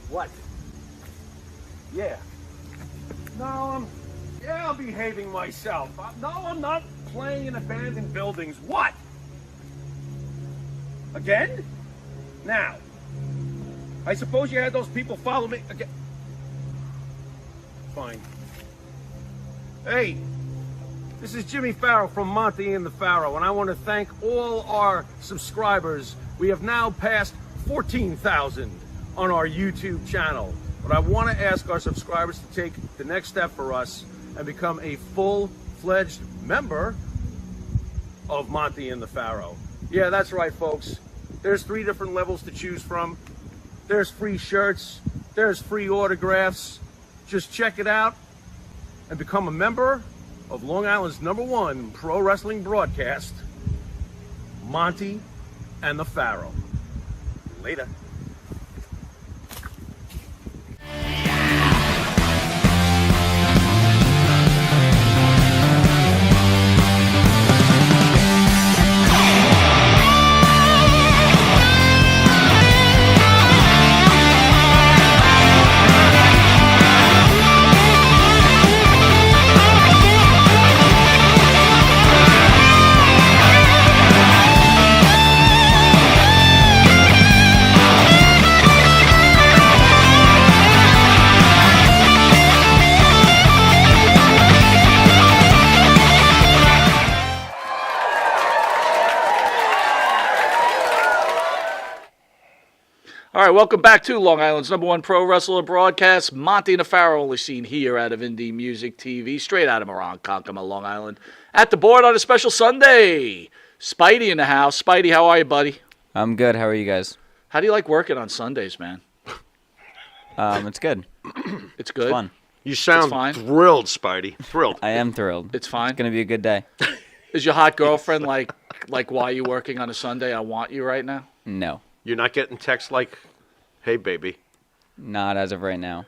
What? Yeah. No, I'm behaving myself. No, I'm not playing in abandoned buildings. What? Again? Now, I suppose you had those people follow me again. Fine. Hey, this is Jimmy Pharaoh from Monte and the Pharaoh, and I want to thank all our subscribers. We have now passed 14,000 on our YouTube channel. But I want to ask our subscribers to take the next step for us and become a full-fledged member of Monte and the Pharaoh. Yeah, that's right, folks. There's 3 different levels to choose from. There's free shirts. There's free autographs. Just check it out and become a member of Long Island's #1 pro wrestling broadcast, Monte and the Pharaoh. Later. All right, welcome back to Long Island's #1 pro wrestler broadcast, Monte and the Pharaoh, only seen here out of Indie Music TV, straight out of Ronkonkoma, Long Island. At the board on a special Sunday, Spidey in the house. Spidey, how are you, buddy? I'm good. How are you guys? How do you like working on Sundays, man? It's good. It's good? It's fun. You sound thrilled, Spidey. Thrilled. I am thrilled. It's fine? It's going to be a good day. Is your hot girlfriend like, why are you working on a Sunday? I want you right now? No. You're not getting texts like, hey, baby. Not as of right now.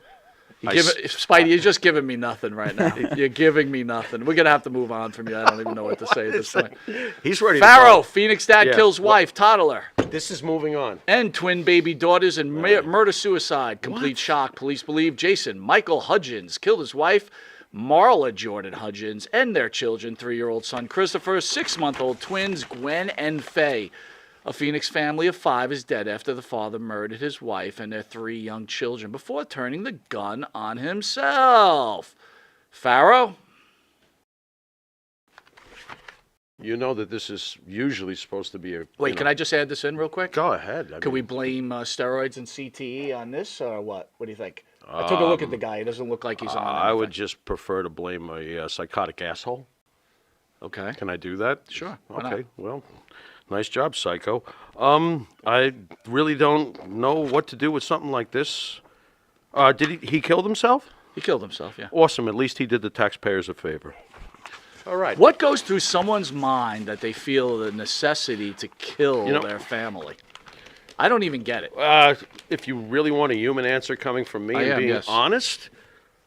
Spidey, you're just giving me nothing right now. You're giving me nothing. We're going to have to move on from you. I don't even know what to say at this point. He's ready Pharaoh, to go. Phoenix dad kills wife, toddler. This is moving on. And twin baby daughters in murder-suicide. Complete shock. Police believe Jason Michael Hudgens killed his wife, Marla Jordan Hudgens, and their children, 3-year-old son Christopher, 6-month-old twins Gwen and Faye. A Phoenix family of 5 is dead after the father murdered his wife and their 3 young children before turning the gun on himself. Pharaoh? You know that this is usually supposed to be a... Wait, can I just add this in real quick? Go ahead. Can we blame steroids and CTE on this, or what? What do you think? I took a look at the guy. He doesn't look like he's on anything. I would just prefer to blame a psychotic asshole. Okay. Can I do that? Sure. Okay, well... Nice job, Psycho. I really don't know what to do with something like this. Did he killed himself? He killed himself, yeah. Awesome. At least he did the taxpayers a favor. All right. What goes through someone's mind that they feel the necessity to kill their family? I don't even get it. If you really want a human answer coming from me being yes. honest,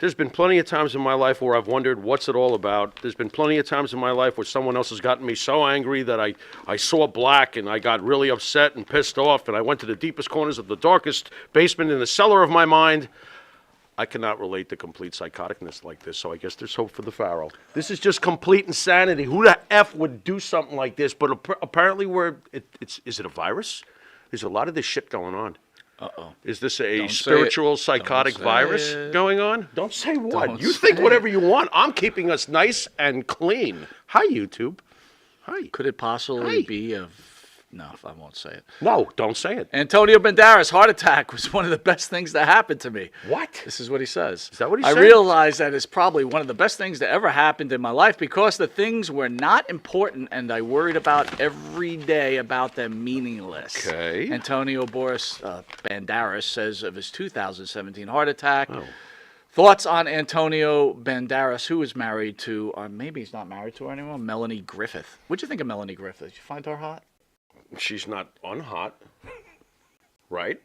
there's been plenty of times in my life where I've wondered what's it all about. There's been plenty of times in my life where someone else has gotten me so angry that I saw black and I got really upset and pissed off and I went to the deepest corners of the darkest basement in the cellar of my mind. I cannot relate to complete psychoticness like this, so I guess there's hope for the Pharaoh. This is just complete insanity. Who the F would do something like this? But apparently is it a virus? There's a lot of this shit going on. Uh-oh. Is this a spiritual psychotic virus going on? Don't say what. You think whatever you want. I'm keeping us nice and clean. Hi, YouTube. Hi. Could it possibly be of... No, I won't say it. No, don't say it. Antonio Banderas' heart attack was one of the best things that happened to me. What? This is what he says. Is that what he said? I realized that it's probably one of the best things that ever happened in my life because the things were not important and I worried about every day about them meaningless. Okay. Antonio Banderas says of his 2017 heart attack. Oh. Thoughts on Antonio Banderas, who is married to, or maybe he's not married to her anymore, Melanie Griffith. What'd you think of Melanie Griffith? Did you find her hot? She's not unhot, right?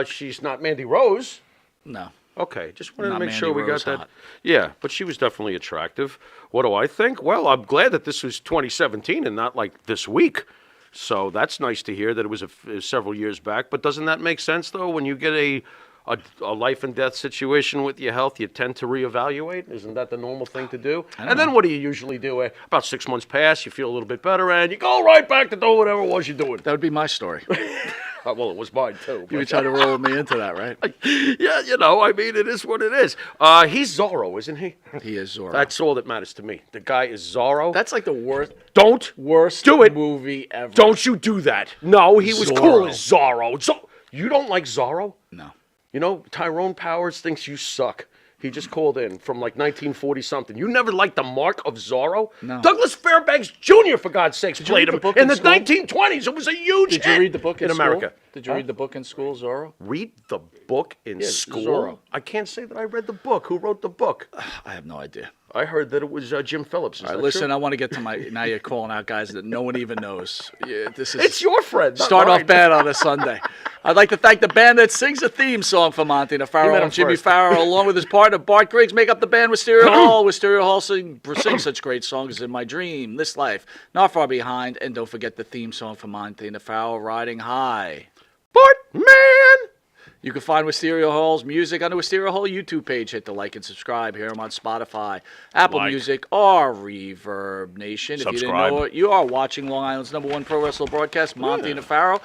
She's not Mandy Rose. No. Okay, just wanted Not to make Mandy sure we Rose got that. hot. Yeah, but she was definitely attractive. What do I think? Well, I'm glad that this was 2017 and not like this week. So that's nice to hear that it was several years back. But doesn't that make sense, though, when you get a a life and death situation with your health, you tend to reevaluate. Isn't that the normal thing to do? And then what do you usually do? About 6 months pass, you feel a little bit better, and you go right back to doing whatever it was you're doing. That would be my story. Well, it was mine too. You were trying to roll me into that, right? Yeah, I mean, it is what it is. He's Zorro, isn't he? He is Zorro. That's all that matters to me. The guy is Zorro. That's like the worst do it. movie ever. Don't you do that. No, he was cool Zorro. as Zorro. You don't like Zorro? No. You know, Tyrone Powers thinks you suck. He just called in from like 1940-something. You never liked the Mark of Zorro? No. Douglas Fairbanks Jr., for God's sakes, played him book in the school? 1920s. It was a huge Did you hit read the book in school? America. Did you read the book in school, Zorro? Read the book in school? Zorro. I can't say that I read the book. Who wrote the book? I have no idea. I heard that it was Jim Phillips. Is All right, that listen, true? I want to get to my. Now you're calling out guys that no one even knows. Yeah, this is. It's your friend. not Start mine. off bad on a Sunday. I'd like to thank the band that sings the theme song for Monte and the Pharaoh. met him And Jimmy first. Pharaoh, along with his partner Bart Griggs, make up the band Wisteria Hall. Wisteria Hall sing such great songs as In My Dream, This Life, Not Far Behind, and don't forget the theme song for Monte and the Pharaoh, Riding High. Bart, man! You can find Wisteria Hall's music on the Wisteria Hall YouTube page. Hit the like and subscribe. Hear them on Spotify, Apple Like. Music, or Reverb Nation. If you didn't Subscribe. know it, you are watching Long Island's #1 pro wrestling broadcast, Monte and the Pharaoh.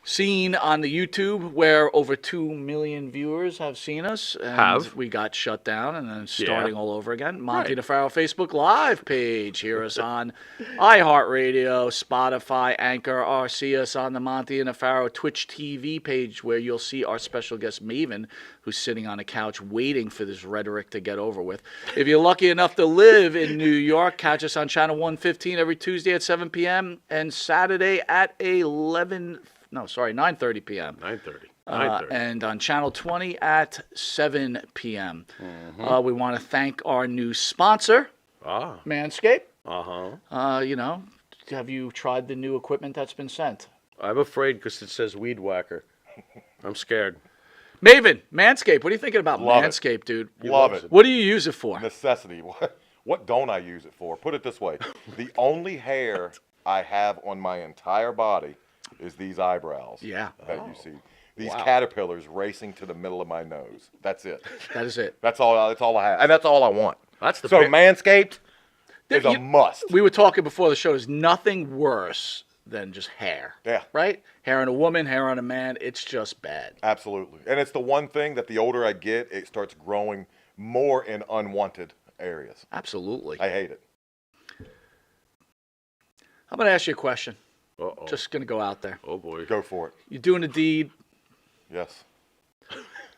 Seen on the YouTube where over 2 million viewers have seen us. And we got shut down and then starting all over again. Monte and the Pharaoh Facebook Live page. Hear us on iHeartRadio, Spotify, Anchor, or see us on the Monte and the Pharaoh Twitch TV page where you'll see our special guest Maven, who's sitting on a couch waiting for this rhetoric to get over with. If you're lucky enough to live in New York, catch us on Channel 115 every Tuesday at 7 p.m. and Saturday at 9:30 p.m. 9:30. And on Channel 20 at 7 p.m. We want to thank our new sponsor, Manscaped. Have you tried the new equipment that's been sent? I'm afraid because it says Weed Whacker. I'm scared. Maven, Manscaped, what are you thinking about Love it. Manscaped, dude? Love it. What do you use it for? Necessity. What don't I use it for? Put it this way. The only hair I have on my entire body is these eyebrows. Yeah. That you see. These caterpillars racing to the middle of my nose. That's it. That is it. That's all I have. And that's all I want. That's the So bit- Manscaped is a must. We were talking before the show. There's nothing worse than just hair. Yeah. Right? Hair on a woman, hair on a man. It's just bad. Absolutely. And it's the one thing that the older I get, it starts growing more in unwanted areas. Absolutely. I hate it. I'm going to ask you a question. Uh-oh. Just going to go out there. Oh, boy. Go for it. You're doing a deed. Yes.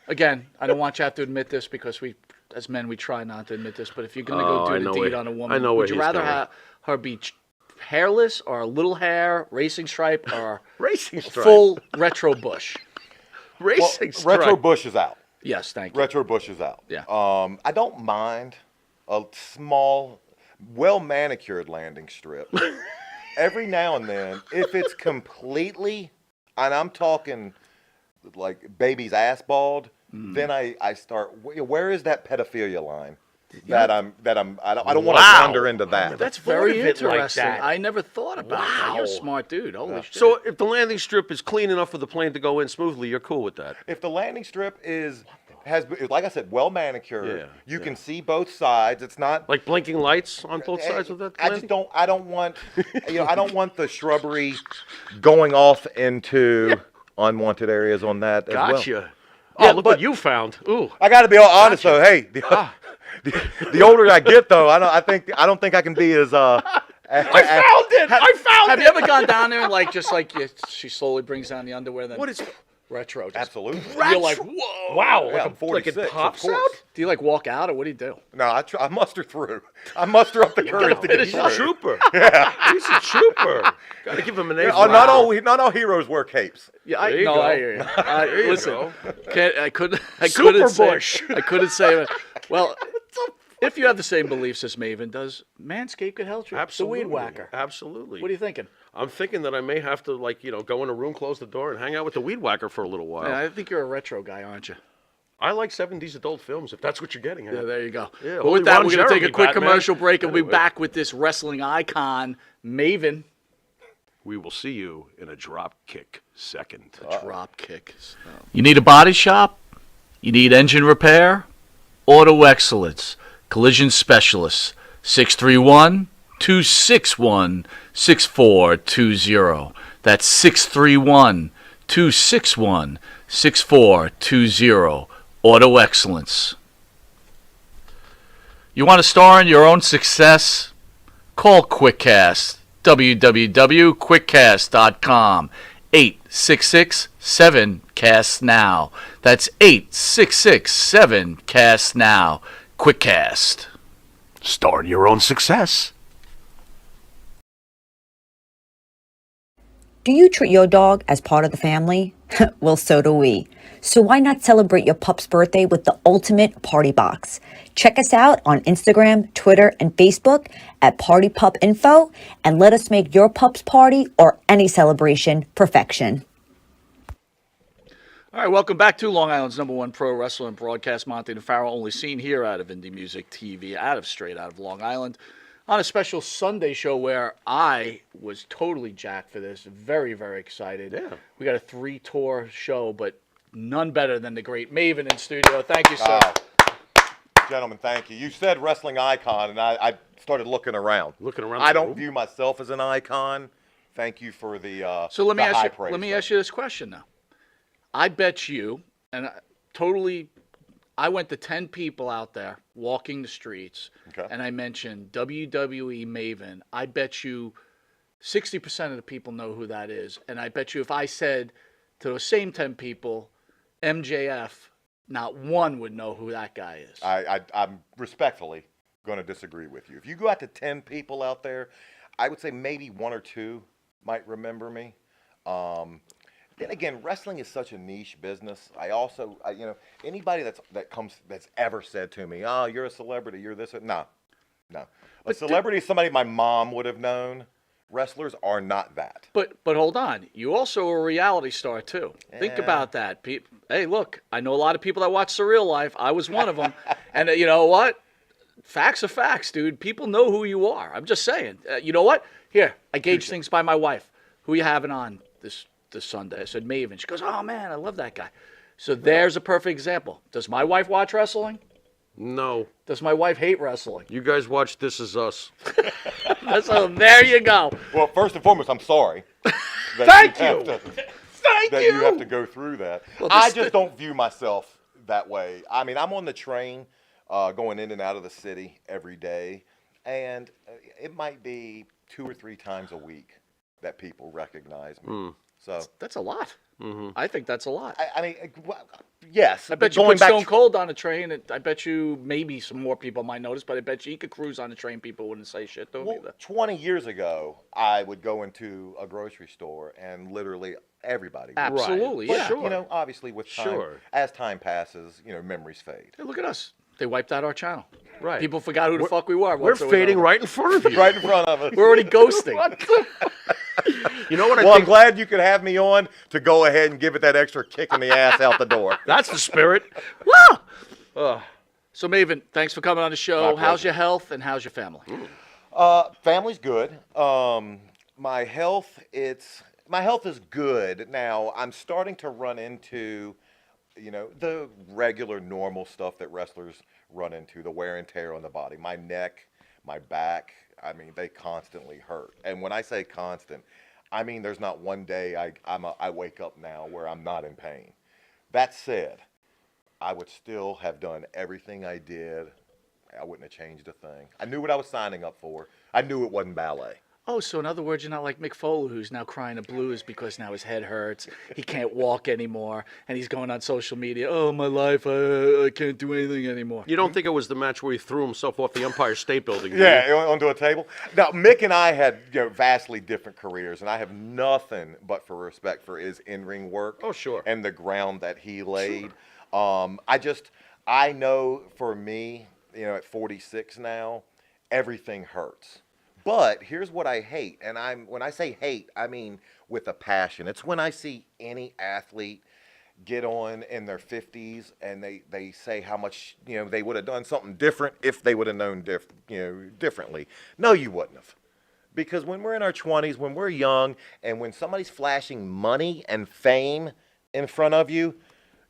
Again, I don't want you to have to admit this because we, as men, we try not to admit this. But if you're going to Oh, go I do know the deed where- on a I woman, know where would you he's rather going. have her be hairless or a little hair, racing stripe, or Racing stripe. full retro bush? Racing Well, stripe. Retro Bush is out. Yes, thank you. Retro Bush is out. Yeah. I don't mind a small, well manicured landing strip. Every now and then, if it's completely, and I'm talking like baby's ass bald, then I start. Where is that pedophilia line? I don't want to Wow. wander into that. That's thought very of it like interesting. that. I never thought about that. You're a Wow. smart dude. Holy shit. So if the landing strip is clean enough for the plane to go in smoothly, you're cool with that? If the landing strip has, like I said, well manicured, Yeah, you can see both sides. It's not Like blinking lights on both sides of that I landing? just don't. I don't want. I don't want the shrubbery going off into unwanted areas on that as well. Gotcha. Yeah, Oh, look but- what you found. Ooh. I got to be all honest though. Hey, the older I get though, I don't think I can be as I found it! I found have it! you ever gone down there and she slowly brings down the underwear? Then What is... retro? Just, Absolutely. You're like, whoa. Wow. Yeah, I'm like 46, it of pops course. out? Do you like walk out or what do you do? No, I muster through. I muster up the courage to get He's a through. trooper. He's a trooper. Gotta give him an A. Not all heroes wear capes. Yeah, There you go. I hear you. There you Listen, go. I couldn't Super say. Bush. I couldn't say. Well, if you have the same beliefs as Maven does, Manscaped could help you. Absolutely. The weed whacker. Absolutely. What are you thinking? I'm thinking that I may have to, go in a room, close the door, and hang out with the weed whacker for a little while. Yeah, I think you're a retro guy, aren't you? I like 70s adult films, if that's what you're getting at. Yeah, there you go. Yeah, but only with that, Ron we're going to take a Jeremy, quick Batman. commercial break and we'll be Anyway. back with this wrestling icon, Maven. We will see you in a drop kick second. Drop kick. You need a body shop? You need engine repair? Auto Excellence, Collision Specialists, 631-261-6420. That's 631-261-6420. Auto Excellence. You want to star in your own success? Call QuickCast, www.quickcast.com, 866-7-CAST-NOW. That's 866-7-CAST-NOW. QuickCast. Start your own success. Do you treat your dog as part of the family? Well, so do we. So why not celebrate your pup's birthday with the ultimate party box? Check us out on Instagram, Twitter, and Facebook at Party Pup Info, and let us make your pup's party or any celebration perfection. All right, welcome back to Long Island's #1 pro wrestler and broadcast, Monte and Pharaoh, only seen here out of Indie Music TV, straight out of Long Island, on a special Sunday show where I was totally jacked for this. Very, very excited. Yeah. We got a 3-tour show, but none better than the great Maven in studio. Thank you, sir. Gentlemen, thank you. You said wrestling icon, and I started looking around. I don't view myself as an icon. Thank you for the So let me the high ask you. praise, Let me though. ask you this question now. I bet you, and I went to 10 people out there walking the streets, Okay. and I mentioned WWE Maven. I bet you 60% of the people know who that is, and I bet you if I said to those same 10 people, MJF, not one would know who that guy is. I'm respectfully going to disagree with you. If you go out to 10 people out there, I would say maybe 1 or 2 might remember me. Then again, wrestling is such a niche business. Anybody that's ever said to me, "Oh, you're a celebrity, you're this," no. A celebrity is somebody my mom would have known. Wrestlers are not that. But hold on, you also a reality star too. Think Yeah. about that. Hey, look, I know a lot of people that watch Surreal Life. I was one of them, and you know what? Facts are facts, dude. People know who you are. I'm just saying. You know what? Here, I gauge things by my wife. Who you having on this Sunday? I said Maven. She goes, "Oh man, I love that guy." So there's a perfect example. Does my wife watch wrestling? No. Does my wife hate wrestling? You guys watch This Is Us. So there you go. Well, first and foremost, I'm sorry. Thank you. You have to go through that. Well, I just don't view myself that way. I mean, I'm on the train going in and out of the city every day, and it might be 2 or 3 times a week that people recognize me. So That's a lot. I think that's a lot. I mean, yes. I bet you going put back Stone Cold on a train, and I bet you maybe some more people might notice, but I bet you he could cruise on the train, people wouldn't say shit to him Well, either. 20 years ago, I would go into a grocery store and literally everybody would. Absolutely, But, yeah. you know, obviously with time, Sure. as time passes, memories fade. Hey, look at us. They wiped out our channel. Right. People forgot who the fuck we were. We're once it was fading over. right in front of you. Right in front of us. We're already ghosting. You know what I Well, I'm think? glad you could have me on to go ahead and give it that extra kick in the ass out the door. That's the spirit. Woo! So, Maven, thanks for coming on the show. My pleasure. How's your health and how's your family? Family's good. My health is good. Now, I'm starting to run into, the regular normal stuff that wrestlers run into, the wear and tear on the body. My neck, my back, I mean, they constantly hurt. And when I say constant, I mean there's not one day I wake up now where I'm not in pain. That said, I would still have done everything I did. I wouldn't have changed a thing. I knew what I was signing up for. I knew it wasn't ballet. Oh, so in other words, you're not like Mick Foley, who's now crying the blues because now his head hurts. He can't walk anymore, and he's going on social media. Oh, my life, I can't do anything anymore. You don't think it was the match where he threw himself off the Empire State Building? do you? Yeah, onto a table. Now, Mick and I had vastly different careers, and I have nothing but for respect for his in-ring work. Oh, sure. And the ground that he laid. I know for me, at 46 now, everything hurts. But here's what I hate, and when I say hate, I mean with a passion. It's when I see any athlete get on in their 50s and they say how much they would have done something different if they would have known differently. No, you wouldn't have, because when we're in our 20s, when we're young, and when somebody's flashing money and fame in front of you,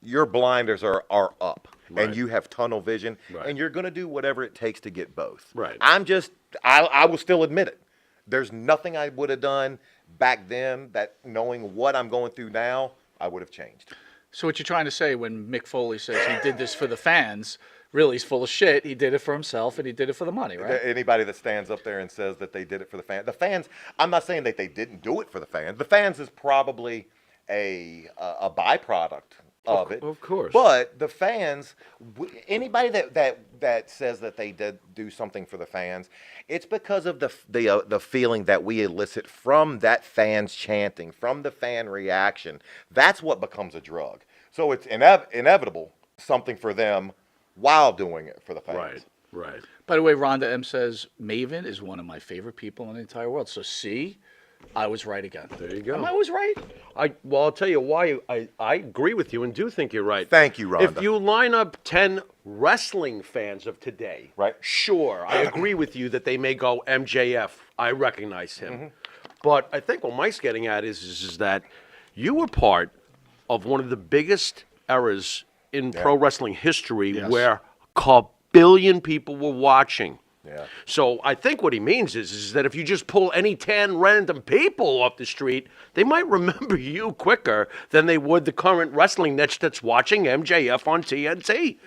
your blinders are up, Right. and you have tunnel vision, Right. and you're going to do whatever it takes to get both. Right. I will still admit it. There's nothing I would have done back then that, knowing what I'm going through now, I would have changed. So what you're trying to say when Mick Foley says he did this for the fans, really he's full of shit. He did it for himself and he did it for the money, right? Anybody that stands up there and says that they did it for the fans, I'm not saying that they didn't do it for the fans. The fans is probably a byproduct of it. Of course. But the fans, anybody that says that they did do something for the fans, it's because of the feeling that we elicit from that fans chanting, from the fan reaction. That's what becomes a drug. So it's inevitable something for them while doing it for the fans. Right. Right. By the way, Rhonda M says Maven is one of my favorite people in the entire world. So see, I was right again. There you go. Am I always right? Well, I'll tell you why I agree with you and do think you're right. Thank you, Rhonda. If you line up 10 wrestling fans of today, Right. sure, I agree with you that they may go MJF. I recognize him. Mm-hmm. But I think what Mike's getting at is that you were part of one of the biggest eras in pro wrestling history Yes. where a billion people were watching. Yeah. So I think what he means is that if you just pull any 10 random people off the street, they might remember you quicker than they would the current wrestling niche that's watching MJF on TNT.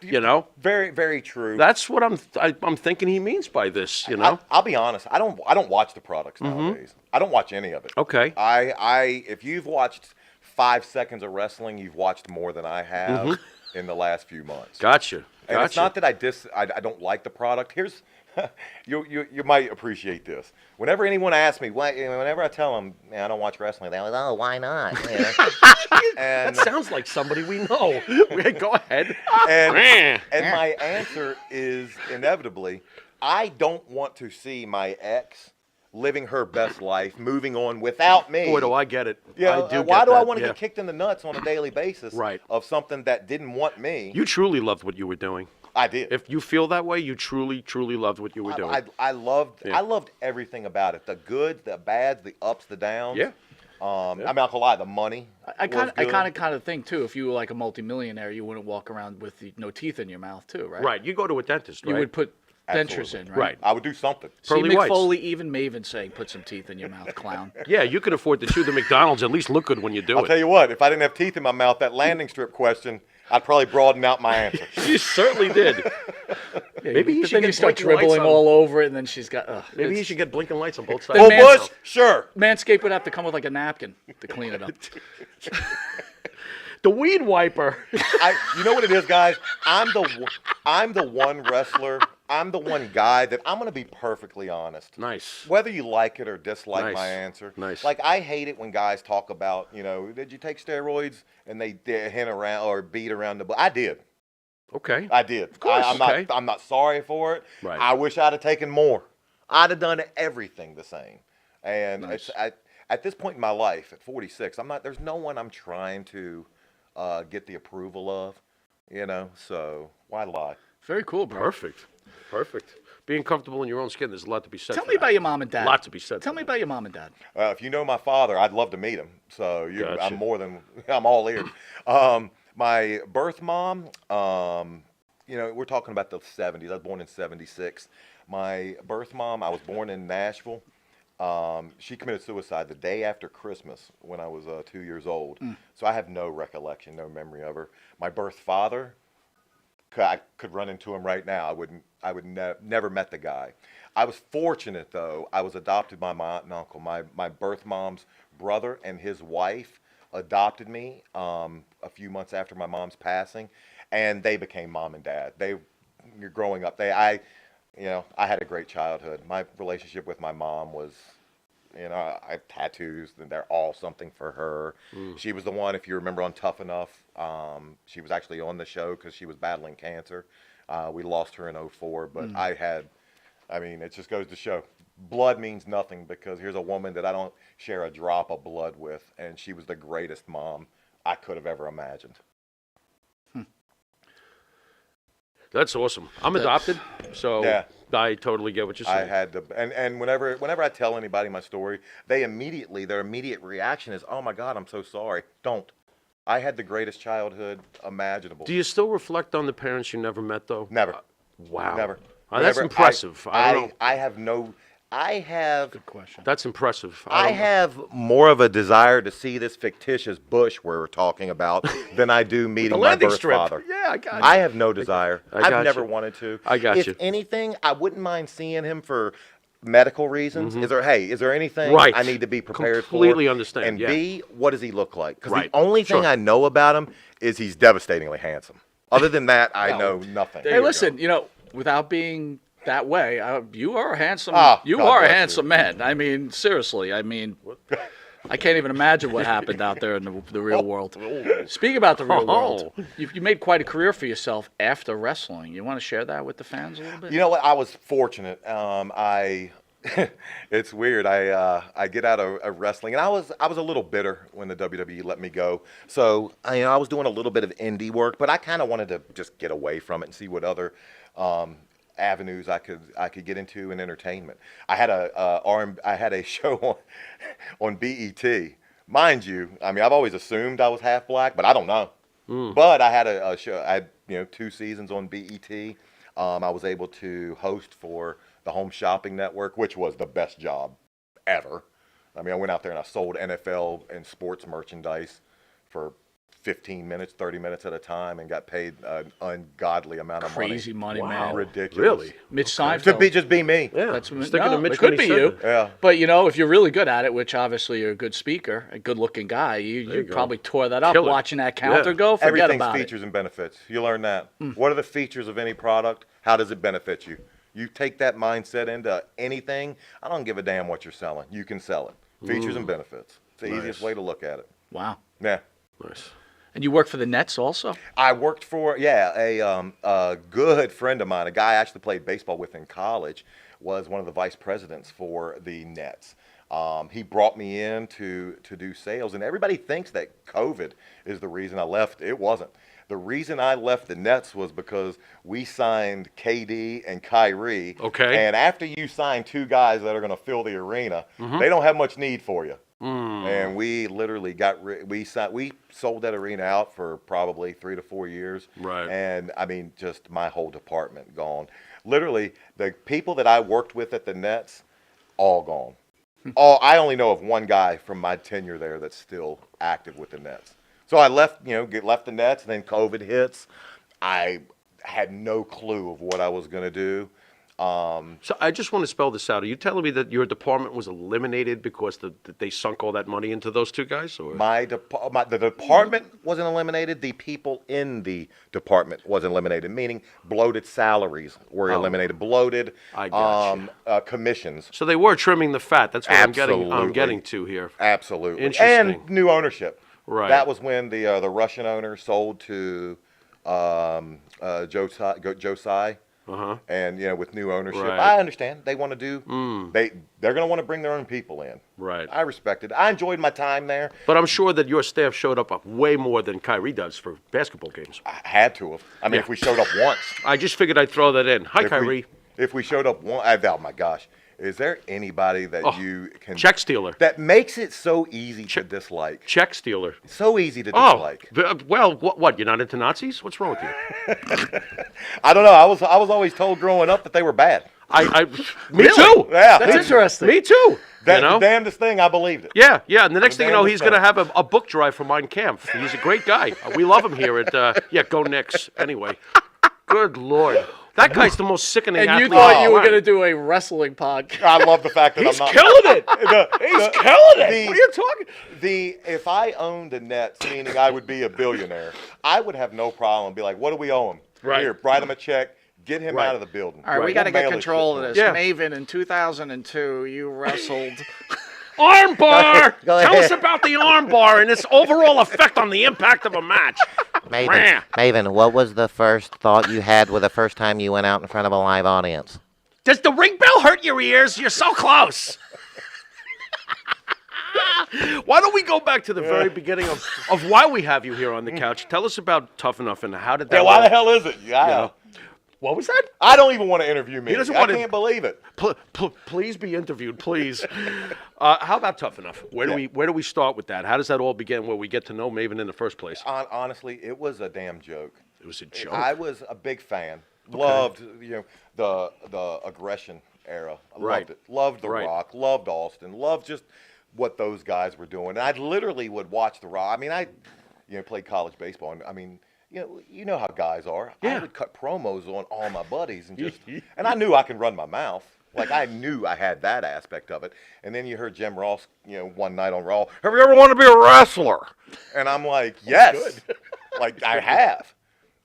You know, Very, very true. that's what I'm thinking he means by this. You know, I'll be honest. I don't watch the products nowadays. I don't watch any of it. Okay. If you've watched 5 seconds of wrestling, you've watched more than I have in the last few months. Gotcha. And it's not that I don't like the product. Here's you might appreciate this. Whenever anyone asks me, whenever I tell them, man, I don't watch wrestling, they're like, oh, why not? You know? That sounds like somebody we know. Go ahead. and my answer is inevitably, I don't want to see my ex living her best life, moving on without me. Boy, do I get it. Yeah, I do why get do I that, want to yeah. get kicked in the nuts on a daily basis Right. of something that didn't want me? You truly loved what you were doing. I did. If you feel that way, you truly, truly loved what you were doing. I loved Yeah. I loved everything about it. The good, the bad, the ups, the downs. Yeah. I mean, I'm not gonna lie, the money. I was good. kind of think too. If you were like a multimillionaire, you wouldn't walk around with no teeth in your mouth too, right? Right. You go to a dentist, You right? would put dentures Absolutely. in, right? Right. I would do something. See, Pearly Mick whites. Foley, even Maven saying, "Put some teeth in your mouth, clown." Yeah, you can afford to chew the McDonald's. At least look good when you do I'll it. tell you what, if I didn't have teeth in my mouth, that landing strip question, I'd probably broaden out my answer. You certainly did. Maybe he But should then get you start blinking lights dribbling on- all over it, and then she's got. Maybe he it's- should get blinking lights on both sides. Then Oh, man's- Bush, sure. Manscaped would have to come with like a napkin to clean it up. The weed wiper. You know what it is, guys? I'm the one wrestler. I'm the one guy that I'm gonna be perfectly honest. Nice. Whether you like it or dislike Nice. my answer. Nice. Like, I hate it when guys talk about, did you take steroids? And they hint around or beat around the. I did. Okay. I did. Of course, I'm okay. not sorry for it. Right. I wish I'd have taken more. I'd have done everything the same. And Nice. at this point in my life, at 46, there's no one I'm trying to get the approval of. So why lie? Very cool, bro. Perfect. Perfect. Being comfortable in your own skin, there's a lot to be said. Tell for me that. about your mom and dad. Lot to be said. Tell for me that. about your mom and dad. If you know my father, I'd love to meet him. So Gotcha. I'm all ears. My birth mom, we're talking about the 70s. I was born in 76. My birth mom, I was born in Nashville. She committed suicide the day after Christmas when I was 2 years old. So I have no recollection, no memory of her. My birth father, I could run into him right now. I would never met the guy. I was fortunate though. I was adopted by my aunt and uncle. My birth mom's brother and his wife adopted me a few months after my mom's passing, and they became mom and dad. You're growing up. I had a great childhood. My relationship with my mom was, I have tattoos, and they're all something for her. She was the one, if you remember on Tough Enough, she was actually on the show because she was battling cancer. We lost her in 2004, but it just goes to show, blood means nothing, because here's a woman that I don't share a drop of blood with, and she was the greatest mom I could have ever imagined. That's awesome. I'm adopted, so Yeah. I totally get what you're I saying. had to, and whenever I tell anybody my story, their immediate reaction is, "Oh my God, I'm so sorry." Don't. I had the greatest childhood imaginable. Do you still reflect on the parents you never met, though? Never. Wow. Never. That's Never. impressive. I don't know. I have no. I have. Good question. That's impressive. I have more of a desire to see this fictitious bush we're talking about than I do meeting my landing birth strip. father. Yeah, I got you. I have no desire. I got I've never you. wanted to. I got if you. If anything, I wouldn't mind seeing him for medical reasons. Is there anything Right. I need to be prepared for? Completely understand, And yeah. B, what does he look like? Because Right. the only thing Sure. I know about him is he's devastatingly handsome. Other than that, I know nothing. Hey, listen, without being that way, you are a handsome. Oh, you God are a bless you. handsome man. I mean, seriously. I mean, I can't even imagine what happened out there in the real world. Speaking about the real world, you made quite a career for yourself after wrestling. You want to share that with the fans a little bit? You know what? I was fortunate. It's weird. I get out of wrestling, and I was a little bitter when the WWE let me go. So I was doing a little bit of indie work, but I kind of wanted to just get away from it and see what other avenues I could get into in entertainment. I had a show on BET. Mind you, I mean, I've always assumed I was half black, but I don't know. But I had a show. I had 2 seasons on BET. I was able to host for the Home Shopping Network, which was the best job ever. I mean, I went out there and I sold NFL and sports merchandise for 15 minutes, 30 minutes at a time, and got paid an ungodly amount of Crazy money, Wow. man. Ridiculous. Really? Mitch Seinfeld. To be me. Yeah. That's Sticking to Mitch it could when be he said you. it. Yeah. But if you're really good at it, which obviously you're a good speaker, a good-looking guy, you go. probably tore that up Kill it. watching that counter Yeah. go. Forget Everything's about features and benefits. You learn that. What are the features of any product? How does it benefit you? You take that mindset into anything. I don't give a damn what you're selling. You can sell it. Features and benefits. It's the easiest way to look at it. Wow. Yeah. Nice. And you work for the Nets also? I worked for a good friend of mine, a guy I actually played baseball with in college, was one of the vice presidents for the Nets. He brought me in to do sales, and everybody thinks that COVID is the reason I left. It wasn't. The reason I left the Nets was because we signed KD and Kyrie. Okay. And after you sign 2 guys that are going to fill the arena, they don't have much need for you. And we literally we sold that arena out for probably 3 to 4 years. Right. And I mean, just my whole department gone. Literally, the people that I worked with at the Nets, all gone. I only know of one guy from my tenure there that's still active with the Nets. So I left the Nets, and then COVID hits. I had no clue of what I was going to do. So I just want to spell this out. Are you telling me that your department was eliminated because they sunk all that money into those 2 guys? Or? The department wasn't eliminated. The people in the department wasn't eliminated, meaning bloated salaries were eliminated. Bloated I gotcha. commissions. So they were trimming the fat. That's what I'm Absolutely. getting to here. Absolutely. Interesting. And new ownership. Right. That was when the Russian owner sold to Josai. And with new ownership, Right. I understand they want to do. They're going to want to bring their own people in. Right. I respect it. I enjoyed my time there. But I'm sure that your staff showed up way more than Kyrie does for basketball games. I had to have. I mean, Yeah. if we showed up once. I just figured I'd throw that in. Hi, Kyrie. If we showed up once, oh my gosh, is there anybody that you can Check stealer. that makes it so easy to dislike? Check stealer. So easy to Oh, dislike. well, what? You're not into Nazis? What's wrong with you? I don't know. I was always told growing up that they were bad. Me too. Yeah, That's interesting. Me too. That's the damnedest thing. I believed it. Yeah. And the next thing you know, he's damnedest going to thing. have a book drive for Mein Kampf. He's a great guy. We love him here at Go Knicks. Anyway, good Lord, that guy's the most sickening. And you athlete thought of you all were time. going to do a wrestling podcast. I love the fact that He's I'm not. killing it. He's killing it. What are you talking? If I owned the Nets, meaning I would be a billionaire, I would have no problem. Be like, what do we owe him? Right. Here, write him a check. Get him Right. out of the building. All right, we We'll got to get mail control of shit this. to him. Yeah. Maven, in 2002, you wrestled. Armbar. Go Tell ahead. us about the armbar and its overall effect on the impact of a match. Maven, what was the first thought you had with the first time you went out in front of a live audience? Does the ring bell hurt your ears? You're so close. Why don't we go back to the very beginning of why we have you here on the couch? Tell us about Tough Enough and how did that Yeah, why work? the hell is it? Yeah. What was that? I don't even want to interview me. He doesn't I want to- can't believe it. Please be interviewed, please. How about Tough Enough? Where do we start with that? How does that all begin? Where we get to know Maven in the first place? Honestly, it was a damn joke. It was a joke. I was a big fan. Loved the aggression era. I Right. loved it. Loved The Right. Rock. Loved Austin. Loved just what those guys were doing. And I literally would watch The Rock. I mean, I played college baseball, and I mean, you know how guys are. Yeah. I would cut promos on all my buddies and just, and I knew I could run my mouth. Like I knew I had that aspect of it. And then you heard Jim Ross, one night on Raw, have you ever wanted to be a wrestler? And I'm like, yes. Like I have.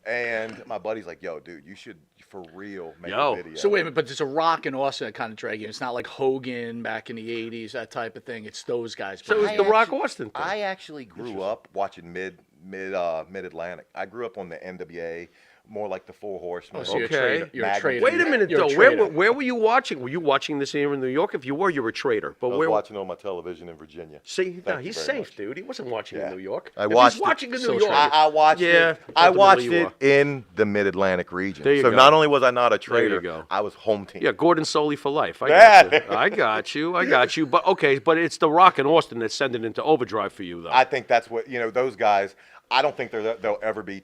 And my buddy's like, yo, dude, you should for real make a video. So wait a minute, but there's a Rock and Austin that kind of drag you. It's not like Hogan back in the 80s, that type of thing. It's those guys. So it was I the Rock actually- Austin thing. I actually grew up watching mid-Atlantic. I grew up on the NWA, more like the Four Horsemen. So you're a Okay. traitor. You're a Magnum. traitor. Wait a minute, You're a though. traitor. Where were you watching? Were you watching this here in New York? If you were, you're a traitor. But I was where? watching on my television in Virginia. See, no, Thank you he's very safe, much. dude. He wasn't watching in Yeah. New York. I If watched he's it. watching in So New York. traitor. I watched Yeah, it. I watched ultimately you it in the Mid-Atlantic region. There you so go. not only was I not a There you traitor, go. I was home team. Yeah, Gordon Soley for life. I Yeah. got you. I got you. I got you. But okay, but it's the Rock and Austin that's sending into overdrive for you, though. I think that's what those guys. I don't think they'll ever be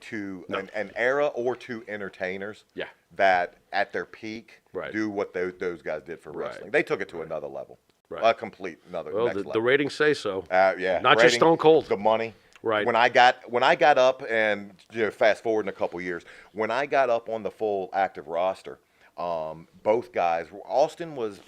an era or two entertainers. Yeah. That at their peak Right. do what those guys did for Right. wrestling. They took it to another level. Right. A complete next well, level. the ratings say so. Yeah. Not just rating, Stone Cold. The money. Right. When I got up and fast forward in a couple years, when I got up on the full active roster, both guys, Austin was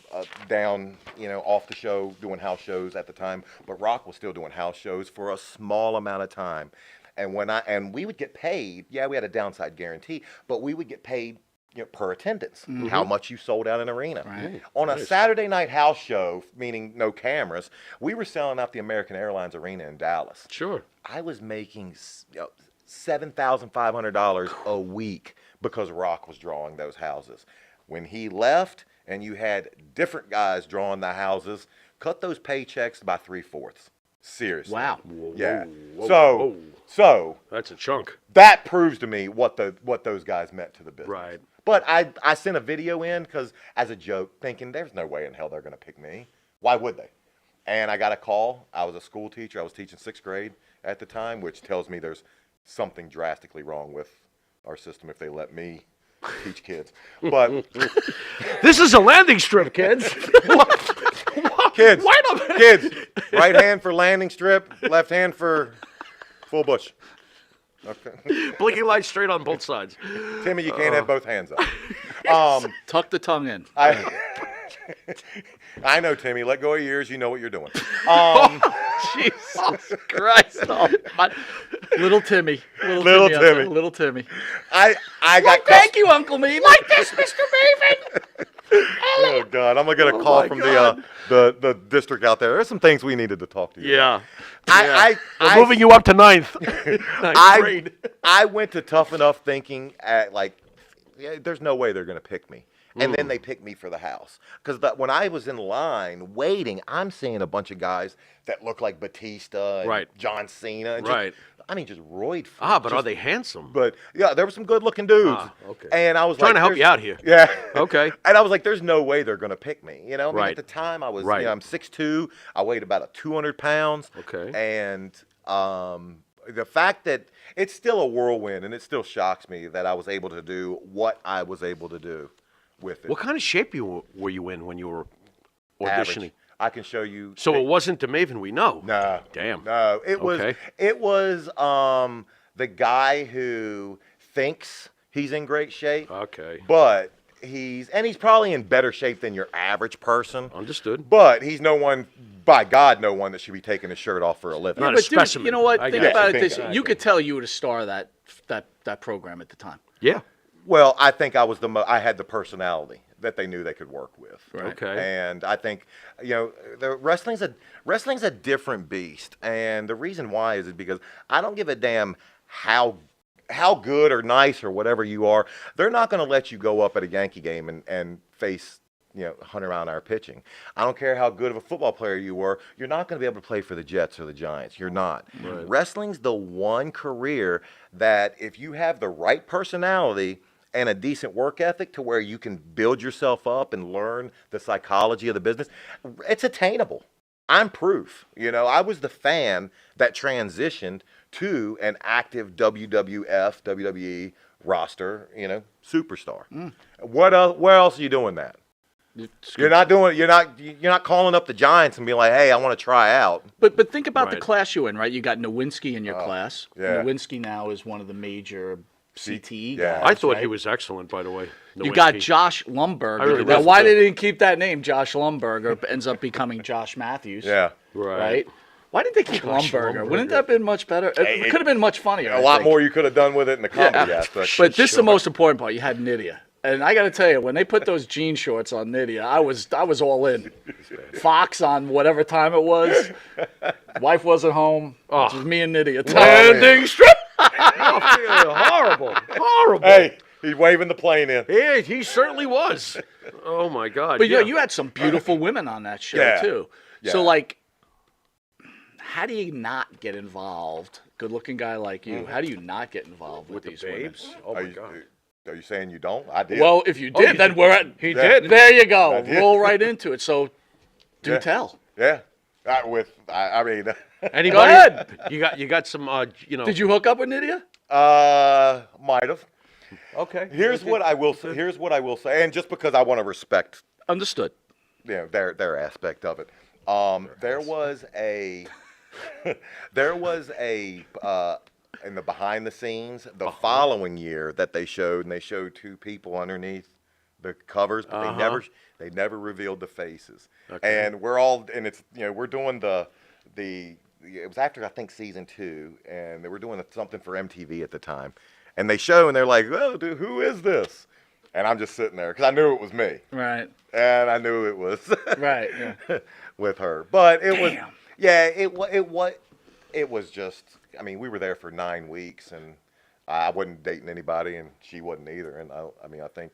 down, off the show doing house shows at the time, but Rock was still doing house shows for a small amount of time. And we would get paid. Yeah, we had a downside guarantee, but we would get paid per attendance, how much you sold out an arena. Right. On a Saturday night house show, meaning no cameras, we were selling out the American Airlines Arena in Dallas. Sure. I was making $7,500 a week because Rock was drawing those houses. When he left and you had different guys drawing the houses, cut those paychecks by 3/4. Seriously. Wow. Yeah. Whoa. So That's a chunk. that proves to me what those guys meant to the business. Right. But I sent a video in because as a joke, thinking there's no way in hell they're going to pick me. Why would they? And I got a call. I was a school teacher. I was teaching 6th grade at the time, which tells me there's something drastically wrong with our system if they let me teach kids. But This is a landing strip, kids. kids, Wait a minute. kids, right hand for landing strip, left hand for full bush. Okay. Blinking lights straight on both sides. Timmy, you can't have both hands up. Tuck the tongue in. I know, Timmy. Let go of your ears. You know what you're doing. Jesus Christ. Oh, little Timmy. Little Timmy. out there. Timmy. Little Timmy. I got. Thank you, Uncle Me. Like this, Mr. Maven. Oh God, I'm gonna get a call my from God. the district out there. There's some things we needed to talk to you. Yeah. I We're moving you up to ninth. Ninth grade. I went to Tough Enough thinking there's no way they're gonna pick me. And then they picked me for the house. Because when I was in line waiting, I'm seeing a bunch of guys that look like Batista and Right. John Cena. And Right. just roid. But are they handsome? But yeah, there were some good looking dudes. Okay. And I was Trying like, to help "There's-" you out here. Yeah. Okay. And I was like, there's no way they're going to pick me. I mean, Right. at the time I was, Right. I'm 6'2", I weighed about 200 pounds. Okay. And the fact that it's still a whirlwind, and it still shocks me that I was able to do what I was able to do with it. What kind of shape were you in when you were auditioning? Average. I can show you. So it wasn't the Maven we know. No. Damn. No, it was Okay. the guy who thinks he's in great shape. Okay. But he's probably in better shape than your average person. Understood. But he's no one, by God, no one that should be taking his shirt off for a living. Not a But dude, specimen. you know what? I Think got about you. it this. Bingo. You could tell you were the star of that program at the time. Yeah. Well, I think I was I had the personality that they knew they could work with. Right. Okay. And I think, the wrestling's a different beast. And the reason why is because I don't give a damn how good or nice or whatever you are. They're not going to let you go up at a Yankee game and face 100-mile-an-hour pitching. I don't care how good of a football player you were. You're not going to be able to play for the Jets or the Giants. You're not. Right. Wrestling's the one career that if you have the right personality and a decent work ethic to where you can build yourself up and learn the psychology of the business, it's attainable. I'm proof. I was the fan that transitioned to an active WWF, WWE roster, superstar. Where else are you doing that? You're not calling up the Giants and being like, hey, I want to try out. But think about the class you're in, right? You got Nowinski in your class. Yeah. Nowinski now is one of the major CTE Yeah. guys. I thought right? he was excellent, by the way. You got Nowinski. Josh Lumberger. I really Now, was, why too. they didn't keep that name, Josh Lumberger, ends up becoming Josh Matthews. Yeah. Right? Why did they keep Lumberger? Wouldn't that have been much better? It could have been much funnier. A I lot think. more you could have done with it in the comedy aspect. But this is the most important part. You had Nydia. And I got to tell you, when they put those jean shorts on Nydia, I was all in. Fox on whatever time it was. Wife wasn't home. Oh. It was me and Nydia. Landing strip. Horrible. Horrible. Hey, he's waving the plane in. Yeah, he certainly was. Oh, my God. But yeah. you had some beautiful women on that show, Yeah. too. Yeah. So, like, how do you not get involved? Good-looking guy like you. How do you not get involved with With the these women? babes? Oh, Are my you, God. are you saying you don't? I did. Well, if you did, then we're at. He Yeah. did. There you go. I did. Roll right into it. So, do Yeah. tell. Yeah. I mean, Anybody? Go ahead. You got some, Did you hook up with Nydia? might have. Okay. Here's what I will say. Here's what I will say, and just because I want to respect, Understood. their aspect of it. There was a in the behind the scenes the following year that they showed, and they showed two people underneath the covers, but they never revealed the faces. Okay. And it's we're doing it was after I think season 2, and they were doing something for MTV at the time, and they show and they're like, oh, dude, who is this? And I'm just sitting there because I knew it was me, Right. and I knew it was Right. Yeah. with her. But it was, Damn. yeah, it was just. I mean, we were there for 9 weeks, and I wasn't dating anybody, and she wasn't either. And I think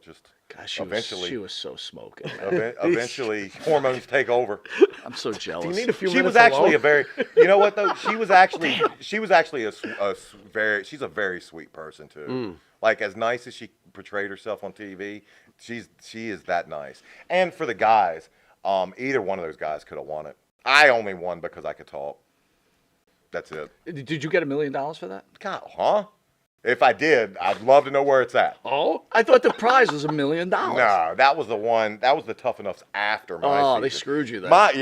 just Gosh, she eventually, was so smoking. eventually, hormones take over. I'm so jealous. You need a few She minutes was actually alone? a very, you know what though? She was actually she's a very sweet person too. Like as nice as she portrayed herself on TV, she is that nice. And for the guys, either one of those guys could have won it. I only won because I could talk. That's it. Did you get $1 million for that? God, huh? If I did, I'd love to know where it's at. Oh, I thought the prize was $1 million. No, that was the one. That was the Tough Enoughs after my Oh, season. they screwed you then. What'd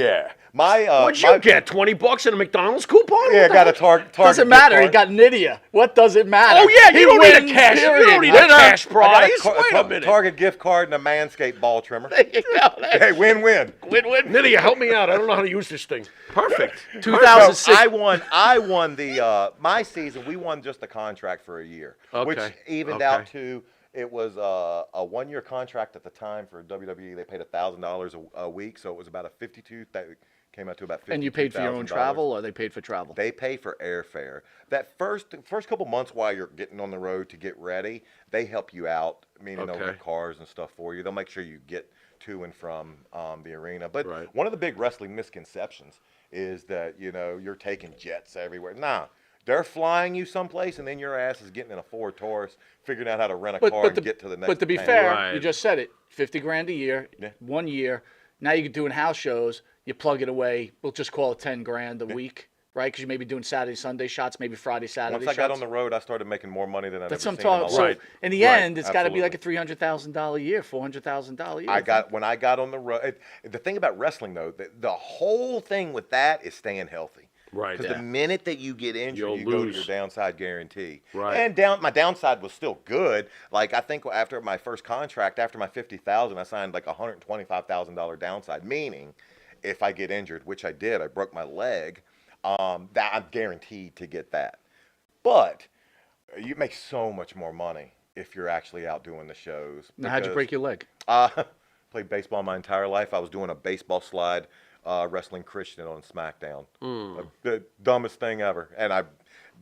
you get? $20 in a McDonald's coupon? Yeah, got a Target. Doesn't matter. He got Nydia. What does it matter? Oh, yeah, you don't need a wins, cash. You period. don't need a cash prize. I got Wait a minute. Target gift card and a Manscaped ball trimmer. There you go. Hey, win-win. Win-win. Nydia, help me out. I don't know how to use this thing. Perfect. 2006. So I won the my season. We won just the contract for a year, which Okay. evened out to it was a 1-year contract at the time for WWE. They paid $1,000 a week, so it was about a 52. That came out to about $52,000. And you paid for your own travel, or they paid for travel? They pay for airfare. That first couple months while you're getting on the road to get ready, they help you out, meaning they'll get cars and stuff for you. They'll make sure you get to and from the arena. But one of the big wrestling misconceptions is that you're taking jets everywhere. Nah, they're flying you someplace, and then your ass is getting in a Ford Taurus, figuring out how to rent a car and get to the next. But to be town. fair, you just said it. $50,000 a year, Yeah. 1 year. Now you're doing house shows. You plug it away. We'll just call it $10,000 a week, right? Because you may be doing Saturday, Sunday shots, maybe Friday, Saturday Once shots. I got on the road, I started making more money than I've That's ever what seen I'm in my talking. life. So in the end, it's got to be like a $300,000 a year, $400,000 a year. When I got on the road, the thing about wrestling though, the whole thing with that is staying healthy. Right. Because the minute that you get injured, you go to your downside guarantee. Right. And my downside was still good. Like I think after my first contract, after my $50,000, I signed like $125,000 downside, meaning if I get injured, which I did, I broke my leg, that I'm guaranteed to get that. But you make so much more money if you're actually out doing the shows. Now, how'd you break your leg? Played baseball my entire life. I was doing a baseball slide, wrestling Christian on SmackDown. The dumbest thing ever. And I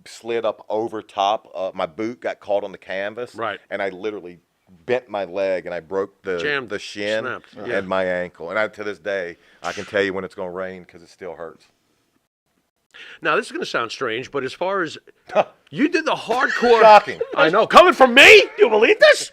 slid up over top. My boot got caught on the canvas. Right. And I literally bent my leg, and I broke the shin snapped. and my ankle. And to this day, I can tell you when it's going to rain because it still hurts. Now, this is going to sound strange, but as far as you did the hardcore. Shocking. I know. Coming from me? Do you believe this?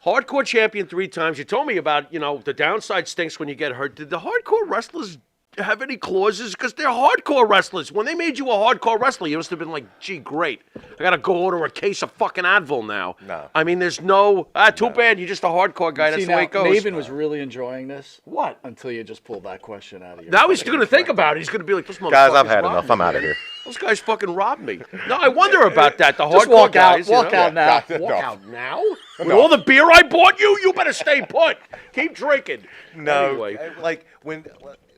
Hardcore champion 3 times. You told me about, the downside stinks when you get hurt. Did the hardcore wrestlers have any clauses? Because they're hardcore wrestlers. When they made you a hardcore wrestler, you must have been like, gee, great. I got to go order a case of fucking Advil now. No. I mean, there's too bad. You're just a hardcore guy. That's See, the way it goes. Maven was really enjoying this. What? Until you just pulled that question out of your Now he's going to think about it. He's going to be like, this motherfucker's Guys, I've had robbed enough. me, I'm out of man. here. Those guys fucking robbed me. No, I wonder about that. The Just hardcore walk guys. out. Walk out now. Walk out now? With all the beer I bought you? You better stay put. Keep drinking. No, Anyway.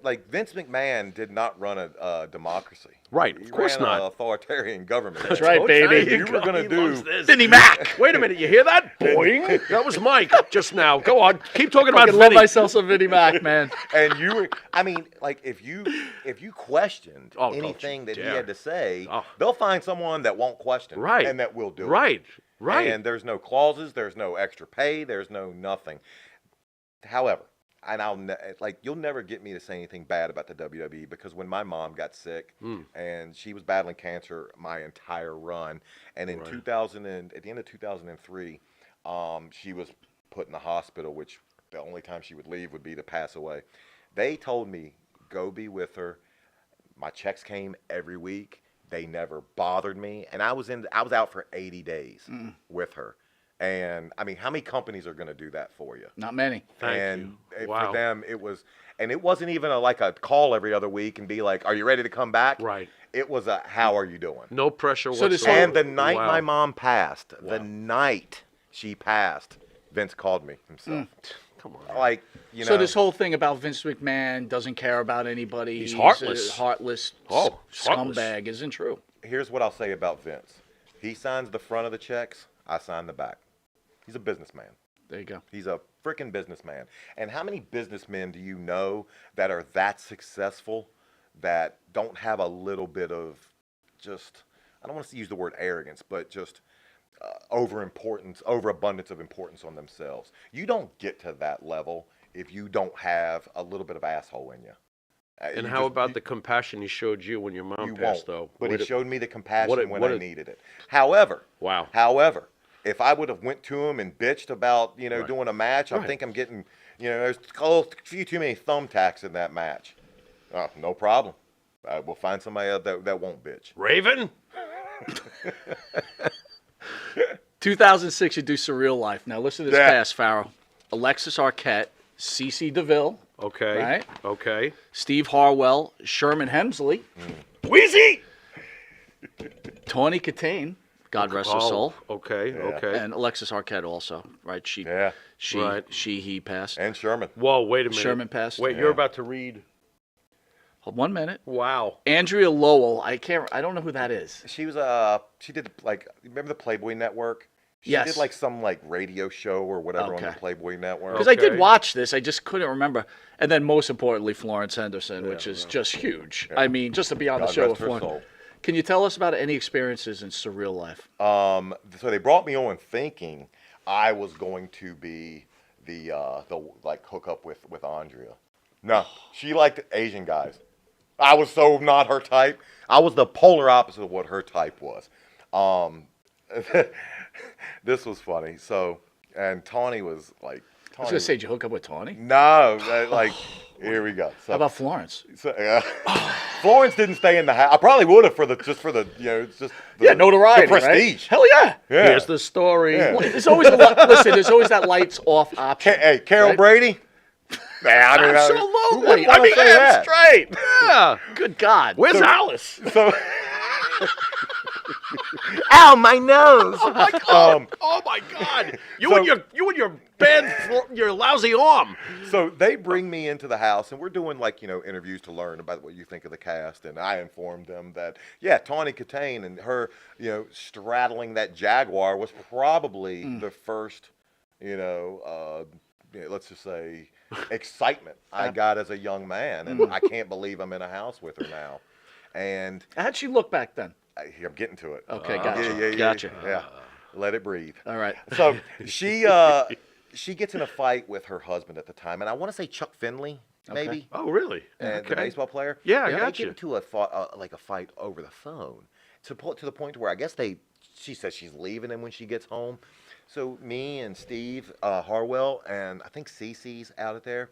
like Vince McMahon did not run a democracy. Right, He of course ran not. an authoritarian government. That's right, baby. You were gonna do. Vinny Mac. Wait a minute. You hear that? Boing. That was Mike just now. Go on. Keep talking I about love Vinny. myself some Vinnie Mac, man. And you were, I mean, like if you questioned Oh, don't anything you that he dare. had to say, Oh. they'll find someone that won't question, Right. and that will do it. Right. Right. And there's no clauses, there's no extra pay, there's no nothing. However, and you'll never get me to say anything bad about the WWE, because when my mom got sick and she was battling cancer my entire run, and in 2000 at the end of 2003, she was put in the hospital, which the only time she would leave would be to pass away. They told me, go be with her. My checks came every week. They never bothered me, and I was out for 80 days with her. And I mean, how many companies are going to do that for you? Not many. And Wow. for them, it wasn't even like a call every other week and be like, "Are you ready to come back?" Right. It was a, "How are you doing?" No pressure So this whatsoever. And the night Wow. my mom passed, the night she passed, Vince called me himself. Come on. Like, you know. So this whole thing about Vince McMahon doesn't care about anybody. He's heartless. A heartless Oh, he's heartless. scumbag isn't true. Here's what I'll say about Vince. He signs the front of the checks. I sign the back. He's a businessman. There you go. He's a freaking businessman. And how many businessmen do you know that are that successful that don't have a little bit of just, I don't want to use the word arrogance, but just overabundance of importance on themselves? You don't get to that level if you don't have a little bit of asshole in you. And how about the compassion he showed you when your mom You passed, won't. though? But What he a- showed me the compassion what a- when what I a- needed it. However, Wow. if I would have went to him and bitched about, Right. doing a match, I Right. think I'm getting, there's a few too many thumbtacks in that match. No problem. We'll find somebody else that won't bitch. Raven? 2006, you do Surreal Life. Now listen to this Yeah. cast, Pharaoh. Alexis Arquette, CeCe DeVille, Okay. Right. Okay. Steve Harwell, Sherman Hemsley, Wheezy! Tawny Katane, God rest her soul, Okay. Yeah. Okay. and Alexis Arquette also. Right? Yeah. He passed. And Sherman. Whoa, wait a minute. Sherman passed. Wait, Yeah. you're about to read. Hold 1 minute. Wow. Andrea Lowell. I don't know who that is. She was she did remember the Playboy Network? She Yes. did some radio show or whatever on the Okay. Playboy Network. Because I did Okay. watch this, I just couldn't remember. And then most importantly, Florence Henderson, which is just huge. I mean, just to be on the God show rest with her Florence. soul. Can you tell us about any experiences in Surreal Life? So they brought me on thinking I was going to be the hook up with Andrea. No, she liked Asian guys. I was so not her type. I was the polar opposite of what her type was. This was funny. So, and Tawny was like, I was going to say, did you hook up with Tawny? no, here we go. So, How about Florence? Florence didn't stay in the house. I probably would have for the notoriety, the prestige. Right? Hell yeah. Yeah. Here's the story. Yeah. Well, there's always there's always that lights off option. Hey, Carol right? Brady. Nah, I mean, who Absolutely. wouldn't I wanna mean, say damn that? straight. Yeah. Good God. Where's Alice? So, Ow, my nose. Oh my God! Oh my God! You and your your lousy arm. so they bring me into the house, and we're doing interviews to learn about what you think of the cast. And I informed them that Tawny Katane and her straddling that Jaguar was probably the first let's just say excitement I got as a young man, and I can't believe I'm in a house with her now. And How'd she look back then? I'm getting to it. Okay, gotcha. Yeah. Gotcha. Yeah. Let it breathe. All right. So she gets in a fight with her husband at the time, and I want to say Chuck Finley. maybe. Oh, really? And the baseball player. Yeah, I They got get you. into a fight over the phone to the point where I guess she says she's leaving him when she gets home. So me and Steve Harwell and I think Cece's out there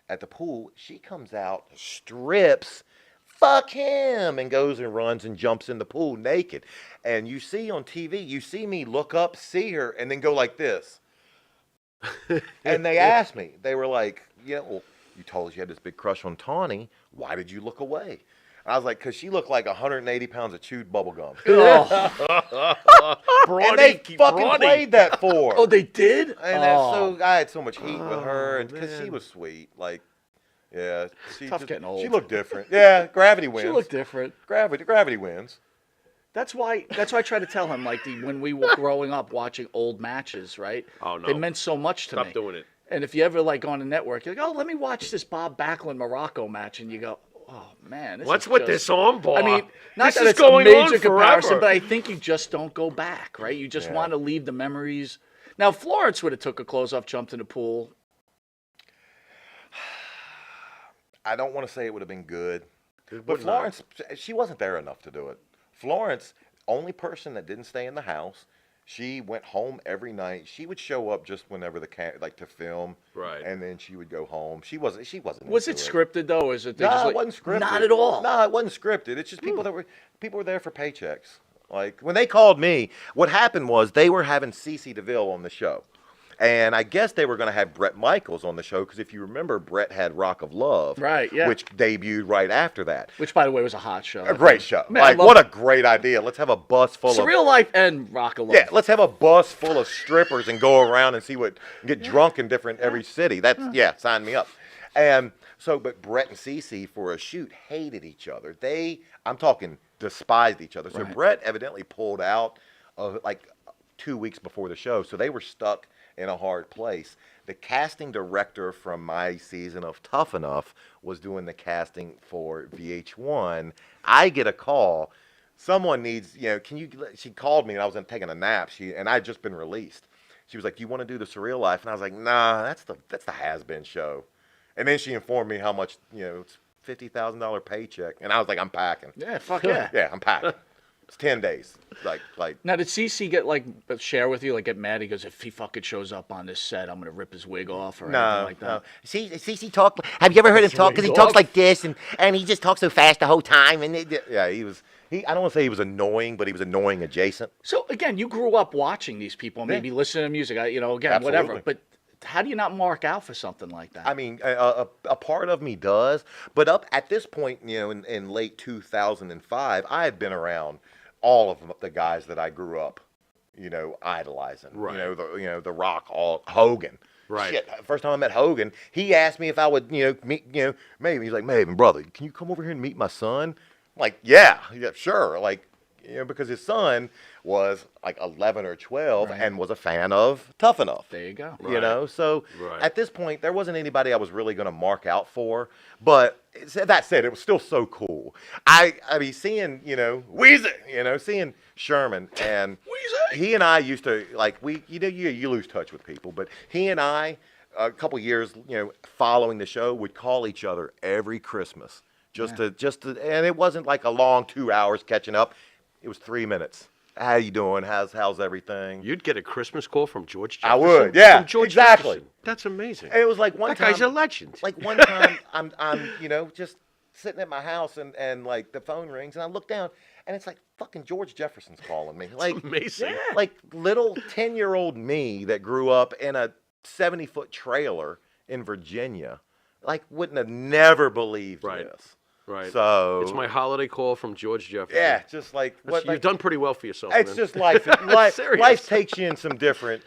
at the pool. She comes out, strips, fuck him, and goes and runs and jumps in the pool naked. And you see on TV, you see me look up, see her, and then go like this. And they asked me, they were like, yeah, well, you told us you had this big crush on Tawny. Why did you look away? I was like, because she looked like 180 pounds of chewed bubble gum. And they fucking played that for her. Oh, they did? And so I had so much heat with her because she was sweet. Like, yeah, Tough getting old. She looked different. Yeah, gravity wins. She looked different. Gravity wins. That's why I try to tell him, like, when we were growing up watching old matches, right? Oh, no. They meant so much to me. Stop doing it. And if you ever, like, on a network, you're like, oh, let me watch this Bob Backlund Morocco match. And you go, oh, man. What's with this armbar? I mean, not this that is it's going a major on comparison, forever. but I think you just don't go back, right? You just want to leave the memories. Now, if Florence would have took her clothes off, jumped in the pool. I don't want to say it would have been good. But Florence, she wasn't there enough to do it. Florence, only person that didn't stay in the house. She went home every night. She would show up just whenever to film, Right. And then she would go home. She wasn't. Was it into scripted though? Or is it? No, it wasn't scripted. Not at all. No, it wasn't scripted. It's just people were there for paychecks. Like when they called me, what happened was they were having Cece DeVille on the show. And I guess they were going to have Bret Michaels on the show because if you remember, Bret had Rock of Love, Right, yeah. which debuted right after that. Which, by the way, was a hot show. A great show. Man, like, what a great idea. Let's have a bus full of... Surreal Life and Rock of Love. Yeah, let's have a bus full of strippers and go around and get drunk in every city. Sign me up. And so, but Bret and Cece for a shoot hated each other. I'm talking despised each other. So Right. Bret evidently pulled out like 2 weeks before the show. So they were stuck in a hard place. The casting director from my season of Tough Enough was doing the casting for VH1. I get a call. Someone needs, she called me and I was taking a nap. And I had just been released. She was like, do you want to do the Surreal Life? And I was like, nah, that's the has-been show. And then she informed me how much, it's $50,000 paycheck. And I was like, I'm packing. Yeah, fuck yeah. Yeah, I'm packing. It's 10 days. Like. Now, did CC share with you, get mad? He goes, if he fucking shows up on this set, I'm going to rip his wig off or anything like that? No. CC talk. Have you ever heard him talk? Because he talks like this, and he just talks so fast the whole time. And Yeah, he was. I don't want to say he was annoying, but he was annoying adjacent. So, again, you grew up watching these people, maybe listening to music, whatever. Absolutely. But how do you not mark out for something like that? I mean, a part of me does, but up at this point, in late 2005, I had been around all of the guys that I grew up, idolizing. Right. The Rock, Hogan. Right. Shit, first time I met Hogan, he asked me if I would, meet, Maven. He's like, Maven, brother, can you come over here and meet my son? I'm like, yeah, sure. Like, because his son was like 11 or 12 and was a fan of Tough Enough. There you go. So Right. at this point, there wasn't anybody I was really going to mark out for. But that said, it was still so cool. I mean, seeing, Weezy, seeing Sherman and he and I used to, you lose touch with people, but he and I, a couple years, following the show, would call each other every Christmas just to, and it wasn't like a long 2 hours catching up. It was 3 minutes. How you doing? How's everything? You'd get a Christmas call from George Jefferson? I would, yeah, From George exactly. Jefferson. That's amazing. It was like one that time. guy's a legend. Like one time, I'm just sitting at my house and like the phone rings and I look down and it's like fucking George Jefferson's calling me. Like amazing. Like little 10-year-old me that grew up in a 70-foot trailer in Virginia, wouldn't have never believed Right. this. Right. So it's my holiday call from George Jefferson. yeah, just like That's- you've done pretty well for yourself. It's man. just life. Life Serious. takes you in some different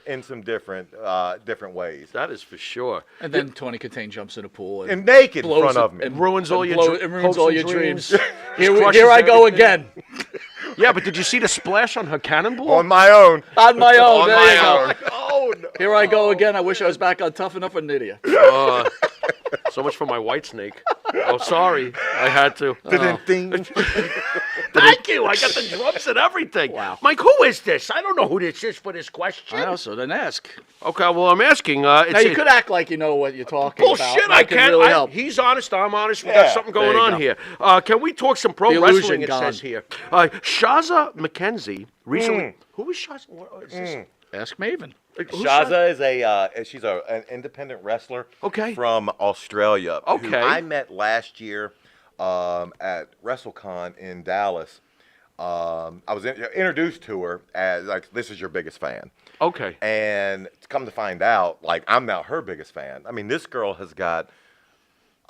ways. That is for sure. And then Tony Katane jumps in a pool And naked in blows front it- of me. and Ruins all and your blow- dr- it ruins hopes all and your dreams. dreams. Crushes Here I go everything. again. Yeah, but did you see the splash on her cannonball? On my own. On my own. On there my you go. own. Here I go again. I wish I was back on Tough Enough and an idiot. So much for my white snake. Oh, sorry. I had to. Thank you. I got the drums and everything. Wow. Mike, who is this? I don't know who this is for this question. I also didn't ask. Okay, well, I'm asking. Now, you could act like you know what you're talking about. Bullshit, That I can can't. really help. He's honest, I'm honest. We Yeah, got something going there you on go. here. Can we talk some pro The wrestling, illusion it gone. says here. Shaza McKenzie recently... Who is Shaza? What is this? Ask Maven. Who's Shaza is she's an independent wrestler. Okay. From Australia. Who Okay. I met last year at WrestleCon in Dallas. I was introduced to her as like, this is your biggest fan. Okay. And come to find out, like, I'm now her biggest fan. I mean, this girl has got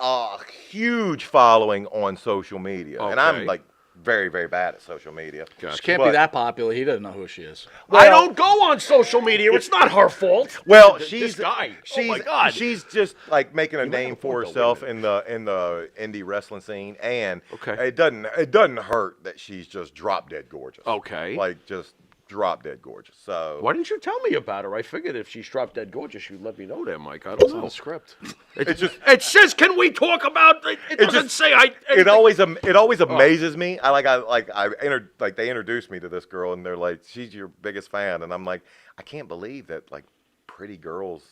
a huge following on social media, and Okay. I'm like very, very bad at social media. She can't be But- that popular. He doesn't know who she is. I don't go on social media. It's not her fault. Well, This she's guy. She's, Oh my God. She's just like making a name have a for point, though. herself in the indie wrestling scene, and Okay. it doesn't hurt that she's just drop dead gorgeous. Okay. Like just drop dead gorgeous. So Why didn't you tell me about her? I figured if she's drop dead gorgeous, you'd let me know there, Mike. I don't It's on know. the script. it's just It says, "Can we talk about?" It doesn't just- say. I. it always amazes me. They introduced me to this girl, and they're like, she's your biggest fan, and I'm like, I can't believe that like pretty girls.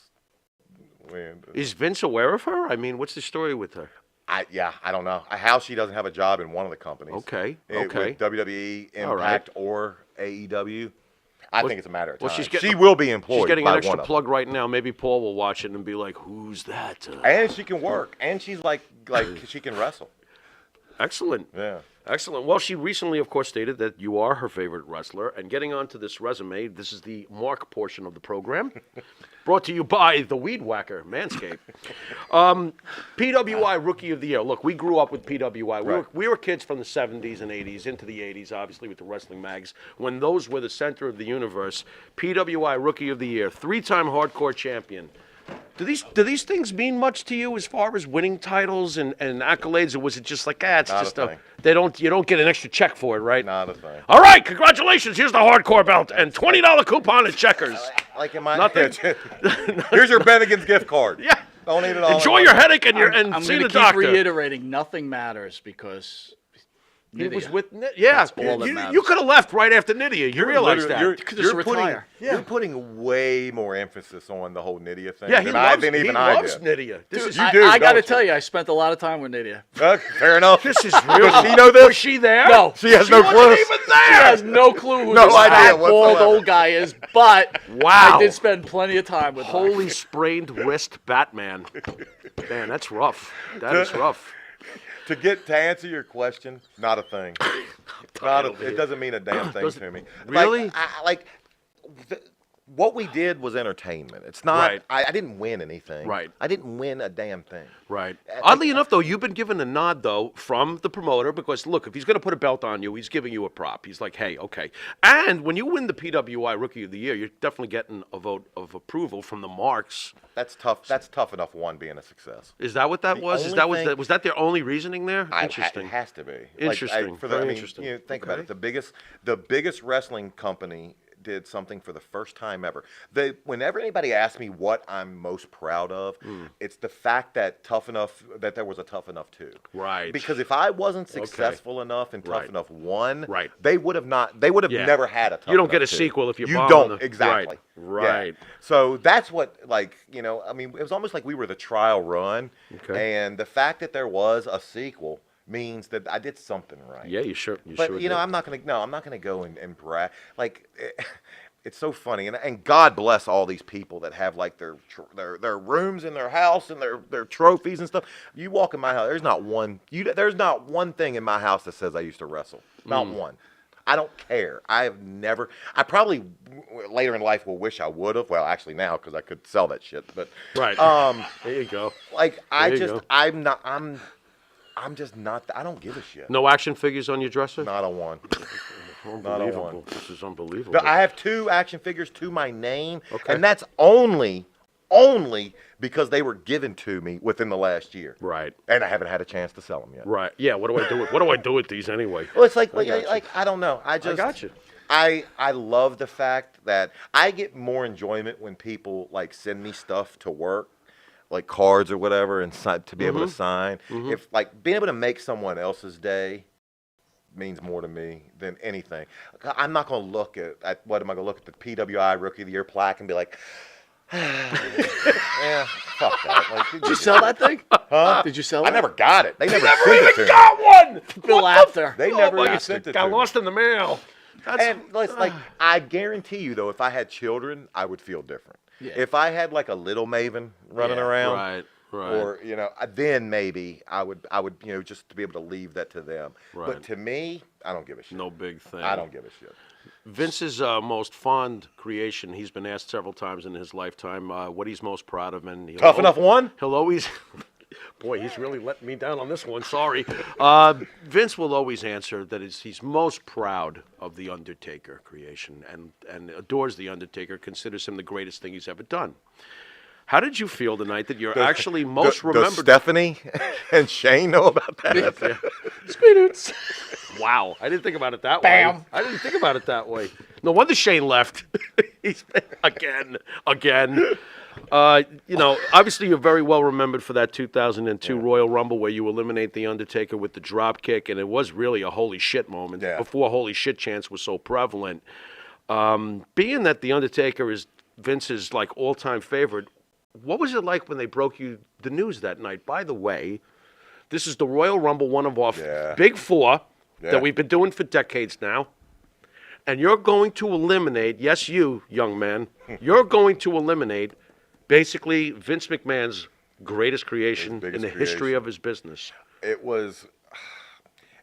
Is Vince aware of her? I mean, what's the story with her? I don't know how she doesn't have a job in one of the companies. Okay. With WWE, All right. Impact, or AEW. I think it's a matter of time. Well, she's getting she will be employed. She's getting by an extra one of them. plug right now. Maybe Paul will watch it and be like, "Who's that?" And she can work, and she's like she can wrestle. Excellent. Yeah. Excellent. Well, she recently, of course, stated that you are her favorite wrestler. And getting on to this resume, this is the Mark portion of the program, brought to you by the Weed Whacker, Manscaped. PWI Rookie of the Year. Look, we grew up with PWI. We were kids from the 70s and 80s into the 80s, obviously, with the wrestling mags, when those were the center of the universe. PWI Rookie of the Year, 3-time hardcore champion. Do these things mean much to you as far as winning titles and accolades, or was it just like, it's Not a just thing. you don't get an extra check for it, right? Not a thing. All right, congratulations. Here's the hardcore belt and $20 coupon at Checkers. Like in my Nothing. Here's your Bennigan's gift card. Yeah. Don't need it all. Enjoy in your one. headache and I'm see going the to keep doctor. reiterating, nothing matters because He was Nydia. with yeah. That's all that you matters. you could have left right after Nydia. You realize that? You're, could just you're putting, retire. you're putting way more emphasis on the whole Nydia thing Yeah, he than loves, than even he I loves did. Nydia. This is You do, I got to don't tell you? you, I spent a lot of time with Nydia. Fair enough. this is real. Does she know this? Was she there? No. She has no wasn't clue. even She there. has no clue who No this idea fat, bald whatsoever. old guy is, but Wow. I did spend plenty of time with her. Holy sprained wrist Batman. Man, that's rough. That is rough. To answer your question, not a thing. It doesn't mean a damn thing to me. Really? What we did was entertainment. It's not. Right. I didn't win anything. Right. I didn't win a damn thing. Right. Oddly enough, though, you've been given a nod, though, from the promoter because, look, if he's going to put a belt on you, he's giving you a prop. He's like, hey, okay. And when you win the PWI Rookie of the Year, you're definitely getting a vote of approval from the marks. That's tough. That's tough enough. One being a success. Is that what that The was? Is only that thing- was that their only reasoning there? Interesting. It has to be. Interesting. Very I mean, interesting. You know, think Okay. about it. The biggest wrestling company did something for the first time ever. Whenever anybody asks me what I'm most proud of, it's the fact that there was a Tough Enough 2. Right. Because if I wasn't successful enough and Tough Right. Enough 1, Right. they would have Yeah. never had a Tough You don't Enough get a 2. sequel if you You bomb don't on the- exactly. Right. Yeah. So that's what, I mean, it was almost like we were the trial run, Okay. and the fact that there was a sequel means that I did something right. Yeah, you sure. But sure you know, did. I'm not gonna go and brag. It's so funny, and God bless all these people that have like their rooms in their house and their trophies and stuff. You walk in my house, there's not one thing in my house that says I used to wrestle. Not one. I don't care. I probably later in life will wish I would have. Well, actually now because I could sell that shit. But Right. There you go. I'm go. just not. I don't give a shit. No action figures on your dresser? Not a one. Unbelievable. one. This is unbelievable. But I have 2 action figures to my name, Okay. and that's only because they were given to me within the last year. Right. And I haven't had a chance to sell them yet. Right. Yeah. What do I do with these anyway? Well, it's got you. I don't know. I got you. I love the fact that I get more enjoyment when people send me stuff to work. like cards or whatever, and to be able to sign. If like being able to make someone else's day means more to me than anything. I'm not going to look at what am I going to look at the PWI Rookie of the Year plaque and be like, yeah, fuck that. Like, Did you sell that thing? Huh? Did you sell I it? never got it. They never Never sent it to even me. got one. Bill after. They never even It sent it to got me. lost in the mail. And like, I guarantee you, though, if I had children, I would feel different. Yeah. If I had like a little Maven running around, Right. or then maybe I would just to be able to leave that to them. Right. But to me, I don't give a shit. No big thing. I don't give a shit. Vince's most fond creation, he's been asked several times in his lifetime what he's most proud of. And Tough enough one. He'll always... Boy, he's really letting me down on this one. Sorry. Vince will always answer that he's most proud of the Undertaker creation and adores the Undertaker, considers him the greatest thing he's ever done. How did you feel tonight that you're actually most Does remembered? Stephanie and Shane know about that? Speedoots. Wow, I didn't think about it that Bam. way. I didn't think about it that way. No wonder Shane left. He's again. Obviously you're very well remembered for that 2002 Royal Rumble where you eliminate the Undertaker with the drop kick, and it was really a holy shit moment before holy shit chants was so prevalent. Being that the Undertaker is Vince's like all-time favorite, what was it like when they broke you the news that night? By the way, this is the Royal Rumble, one of our big four that we've been doing for decades now. And you're going to eliminate, yes, you, young man, you're going to eliminate basically Vince McMahon's greatest creation in the history of his business. It was,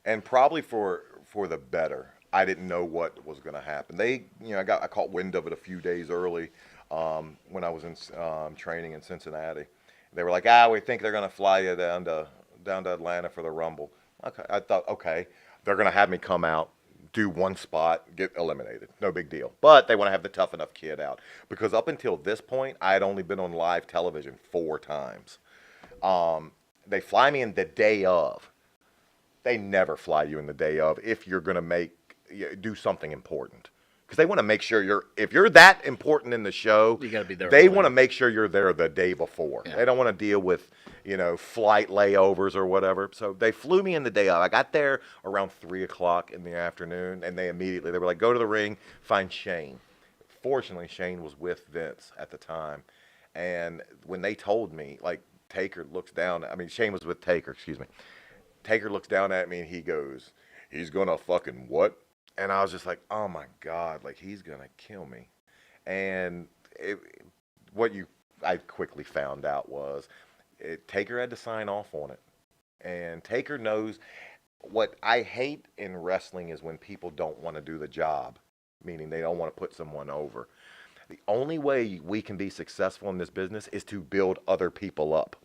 and probably for the better. I didn't know what was going to happen. I caught wind of it a few days early when I was in training in Cincinnati. They were like, we think they're going to fly you down to Atlanta for the Rumble. Okay, I thought, okay, they're going to have me come out, do one spot, get eliminated. No big deal. But they want to have the tough enough kid out. Because up until this point, I had only been on live television 4 times. They fly me in the day of. They never fly you in the day of if you're going to do something important. Because they want to make sure if you're that important in the show, You gotta be there they early. want to make sure you're there the day before. Yeah. They don't want to deal with, flight layovers or whatever. So they flew me in the day of. I got there around 3 o'clock in the afternoon, and they were like, go to the ring, find Shane. Fortunately, Shane was with Vince at the time. And when they told me, like, Shane was with Taker, excuse me. Taker looks down at me and he goes, he's going to fucking what? And I was just like, oh my God, like he's going to kill me. And I quickly found out was Taker had to sign off on it. And Taker knows what I hate in wrestling is when people don't want to do the job, meaning they don't want to put someone over. The only way we can be successful in this business is to build other people up.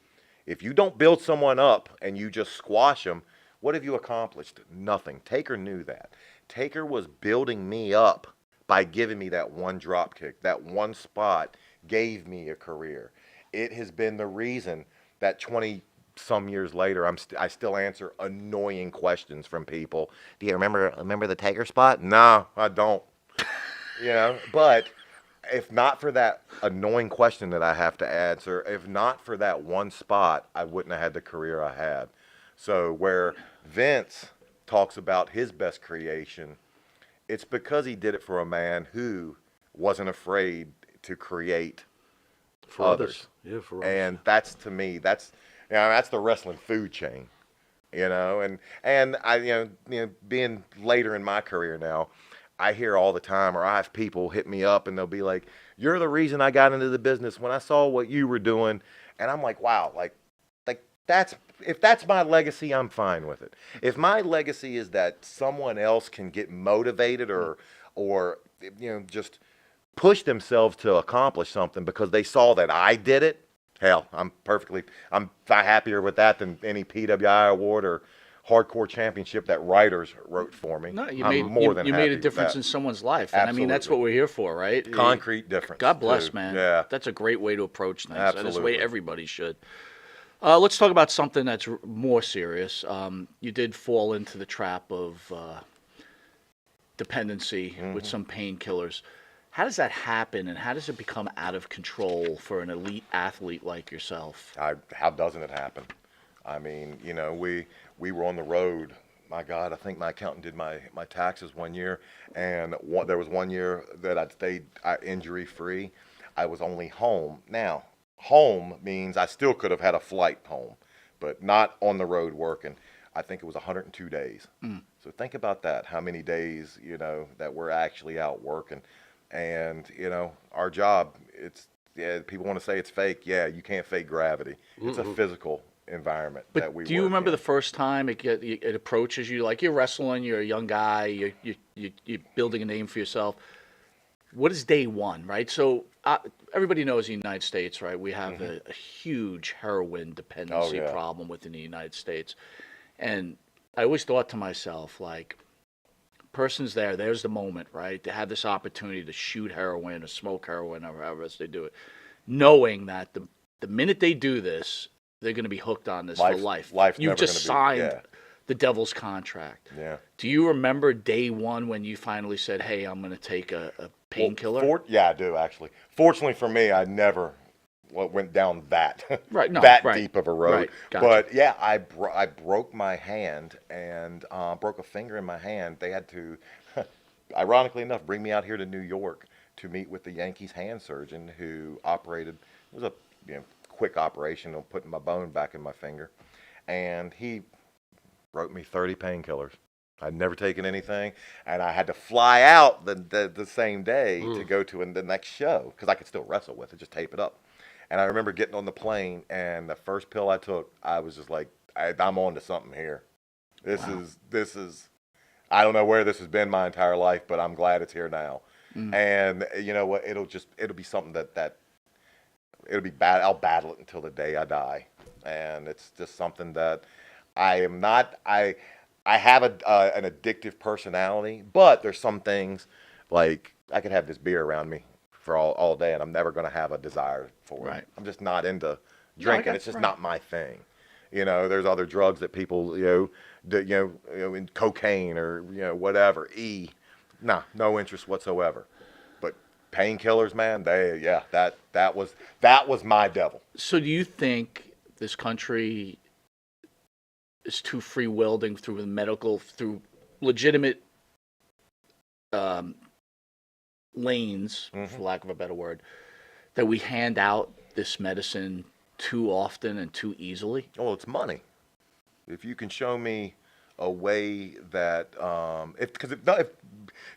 If you don't build someone up and you just squash them, what have you accomplished? Nothing. Taker knew that. Taker was building me up by giving me that one drop kick. That one spot gave me a career. It has been the reason that 20-some years later, I still answer annoying questions from people. Do you remember the Taker spot? No, I don't. But if not for that annoying question that I have to answer, if not for that one spot, I wouldn't have had the career I had. So where Vince talks about his best creation, it's because he did it for a man who wasn't afraid to create For others. Yeah, for others. And that's, to me, that's the wrestling food chain. And I being later in my career now, I hear all the time, or I have people hit me up and they'll be like, you're the reason I got into the business when I saw what you were doing. And I'm like, wow, if that's my legacy, I'm fine with it. If my legacy is that someone else can get motivated or just push themselves to accomplish something because they saw that I did it, hell, I'm happier with that than any PWI award or hardcore championship that writers wrote for me. No, you I'm made a happy difference with in someone's life. And I mean, that's what Absolutely. we're here for, right? that. Concrete difference. God bless, too. man. Yeah. That's a great way to approach things. That's the way Absolutely. everybody should. Let's talk about something that's more serious. You did fall into the trap of dependency with some painkillers. How does that happen, and how does it become out of control for an elite athlete like yourself? How doesn't it happen? I mean, you know, we were on the road. My God, I think my accountant did my taxes one year, and there was one year that I stayed injury free. I was only home. Now, home means I still could have had a flight home, but not on the road working. I think it was 102 days. So think about that. How many days, you know, that we're actually out working. And, you know, our job, people want to say it's fake. Yeah, you can't fake gravity. It's a physical environment that we Do you work remember in. the first time it approaches you? Like, you're wrestling, you're a young guy, you're building a name for yourself. What is day one, right? So everybody knows in the United States, right? We have a huge heroin dependency problem within the United States. And I always thought to myself, like, person's there's the moment, right? They have this opportunity to shoot heroin or smoke heroin or however else they do it, knowing that the minute they do this, they're going to be hooked on this for life. Life's You've never just gonna be- signed the devil's contract. Yeah. Do you remember day one when you finally said, hey, I'm going to take a painkiller? Yeah, I do, actually. Fortunately for me, I never went down that deep of a road. Right, gotcha. But yeah, I broke my hand and broke a finger in my hand. They had to, ironically enough, bring me out here to New York to meet with the Yankees hand surgeon who operated. It was a quick operation on putting my bone back in my finger, and he wrote me 30 painkillers. I'd never taken anything, and I had to fly out the same day to go to the next show because I could still wrestle with it, just tape it up. And I remember getting on the plane, and the first pill I took, I was just like, I'm on to something here. This is, I don't know where this has been my entire life, but I'm glad it's here now. And you know what? It'll be something that it'll be bad. I'll battle it until the day I die. And it's just something that I am not, I have an addictive personality, but there's some things like I could have this beer around me for all day, and I'm never going to have a desire for it. I'm just not into drinking. It's just not my thing. You know, there's other drugs that people, in cocaine or whatever. No interest whatsoever. But painkillers, man, that was my devil. So do you think this country is too free-wielding through legitimate lanes, for lack of a better word, that we hand out this medicine too often and too easily? Well, it's money. If you can show me a way that, if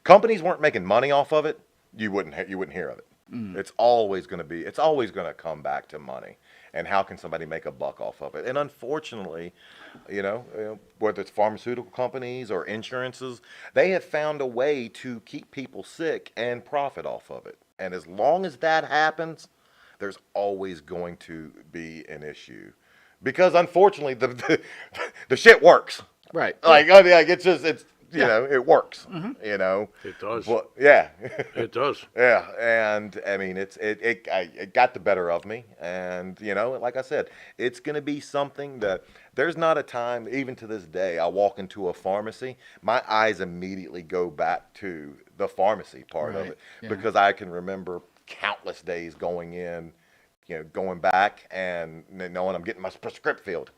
companies weren't making money off of it, you wouldn't hear of it. It's always going to come back to money. And how can somebody make a buck off of it? And unfortunately, whether it's pharmaceutical companies or insurances, they have found a way to keep people sick and profit off of it. And as long as that happens, there's always going to be an issue. Because unfortunately, the shit works. Right. Like, it works. It does. But, yeah. It does. Yeah, and I mean, it got the better of me, and like I said, it's going to be something that there's not a time, even to this day, I walk into a pharmacy, my eyes immediately go back to the pharmacy part of it, because I can remember countless days going in, going back and knowing I'm getting my prescription filled,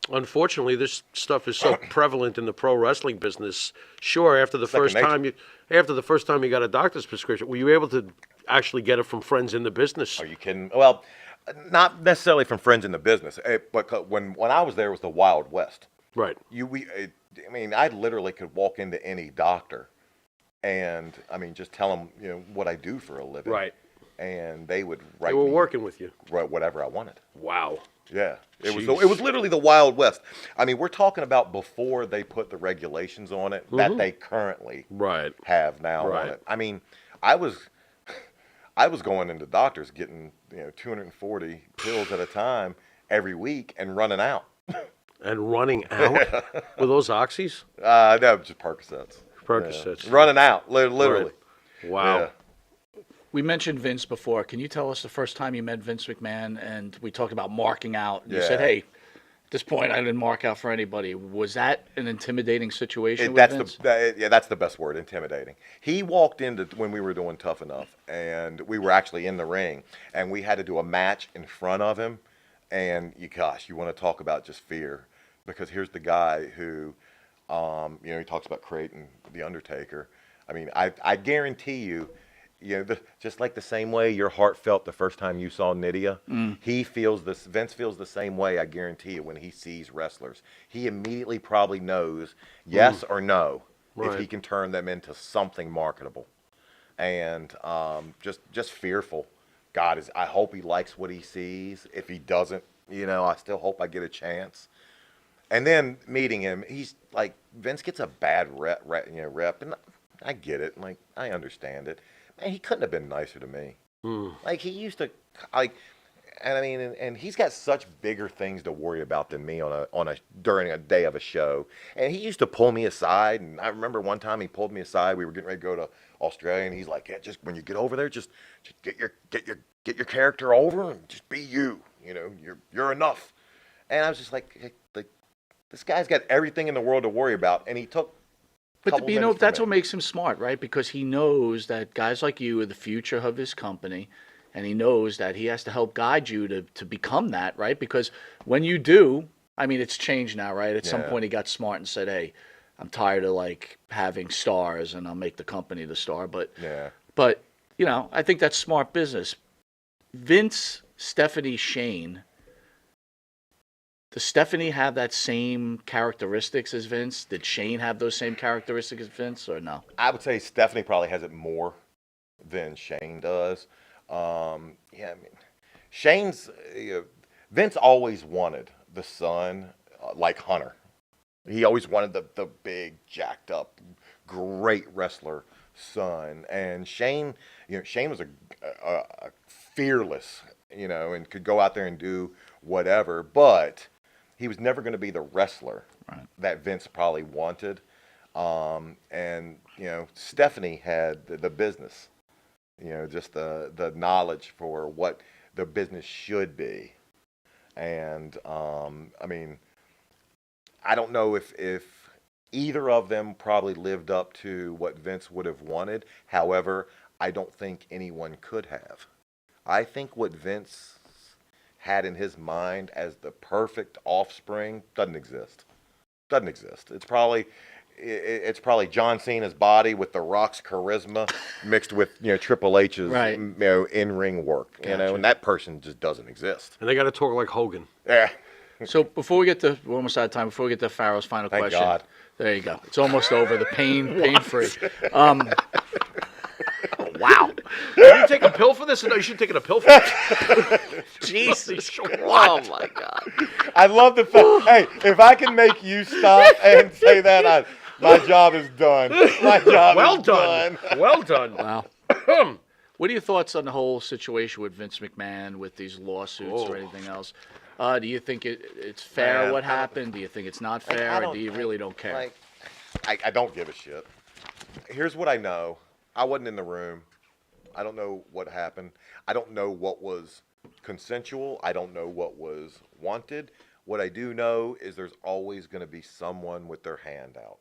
Unfortunately, this stuff is so prevalent in the pro wrestling business. Sure, after the first time you got a doctor's prescription, were you able to actually get it from friends in the business? Are you kidding? Well, not necessarily from friends in the business, but when I was there, it was the Wild West. Right. I literally could walk into any doctor, and just tell them what I do for a living. Right. And they would write. They were me working with you. Whatever I wanted. Wow. Yeah, it was literally the Wild West. We're talking about before they put the regulations on it that they currently have now on it. I was going into doctors getting 240 pills at a time every week and running out. And running out? Were those oxys? No, just Percocets. Percocets. Yeah. Running out, literally. Right. Wow. Yeah. We mentioned Vince before. Can you tell us the first time you met Vince McMahon? And we talked about marking out. You said, hey, At this point, I didn't mark out for anybody. Was that an intimidating situation with That's Vince? that's the best word, intimidating. He walked into when we were doing Tough Enough, and we were actually in the ring, and we had to do a match in front of him, and you want to talk about just fear, because here's the guy who, he talks about creating the Undertaker. I mean, I guarantee you. Just like the same way your heart felt the first time you saw Nydia, Vince feels the same way, I guarantee you, when he sees wrestlers. He immediately probably knows yes or no if he can turn them into something marketable. And just fearful. God, I hope he likes what he sees. If he doesn't, I still hope I get a chance. And then meeting him, he's like, Vince gets a bad rep, and I get it. Like, I understand it. Man, he couldn't have been nicer to me. Like, he used to, and he's got such bigger things to worry about than me during a day of a show. And he used to pull me aside, and I remember one time he pulled me aside. We were getting ready to go to Australia, and he's like, "Yeah, just when you get over there, just get your character over and just be you. You're enough." And I was just like, this guy's got everything in the world to worry about, and he took. But that's what makes him smart, right? Because he knows that guys like you are the future of his company, and he knows that he has to help guide you to become that, right? Because when you do, I mean, it's changed now, right? At some point, he got smart and said, "Hey, I'm tired of having stars, and I'll make the company the star." But I think that's smart business. Vince, Stephanie, Shane. Does Stephanie have that same characteristics as Vince? Did Shane have those same characteristics as Vince, or no? I would say Stephanie probably has it more than Shane does. Shane's Vince always wanted the son like Hunter. He always wanted the big, jacked up, great wrestler son. And Shane was a fearless, and could go out there and do whatever, but he was never going to be the wrestler that Vince probably wanted. Stephanie had the business, just the knowledge for what the business should be. And, I don't know if either of them probably lived up to what Vince would have wanted. However, I don't think anyone could have. I think what Vince had in his mind as the perfect offspring doesn't exist. It's probably John Cena's body with The Rock's charisma mixed with Triple H's in-ring work. And that person just doesn't exist. And they got to talk like Hogan. Yeah. So before we get to, we're almost out of time. Before we get to Pharaoh's final Thank question, God. There you go. It's almost over. The pain-free. Wow. Did you take a pill for this? No, you should have taken a pill for this. Jesus. Oh my God. I love the fact. Hey, if I can make you stop and say that, my job is done. My job is done. Well done. Wow. What are your thoughts on the whole situation with Vince McMahon, with these lawsuits or anything else? Do you think it's fair what happened? Do you think it's not fair, or do you really don't care? I don't give a shit. Here's what I know. I wasn't in the room. I don't know what happened. I don't know what was consensual. I don't know what was wanted. What I do know is there's always going to be someone with their hand out.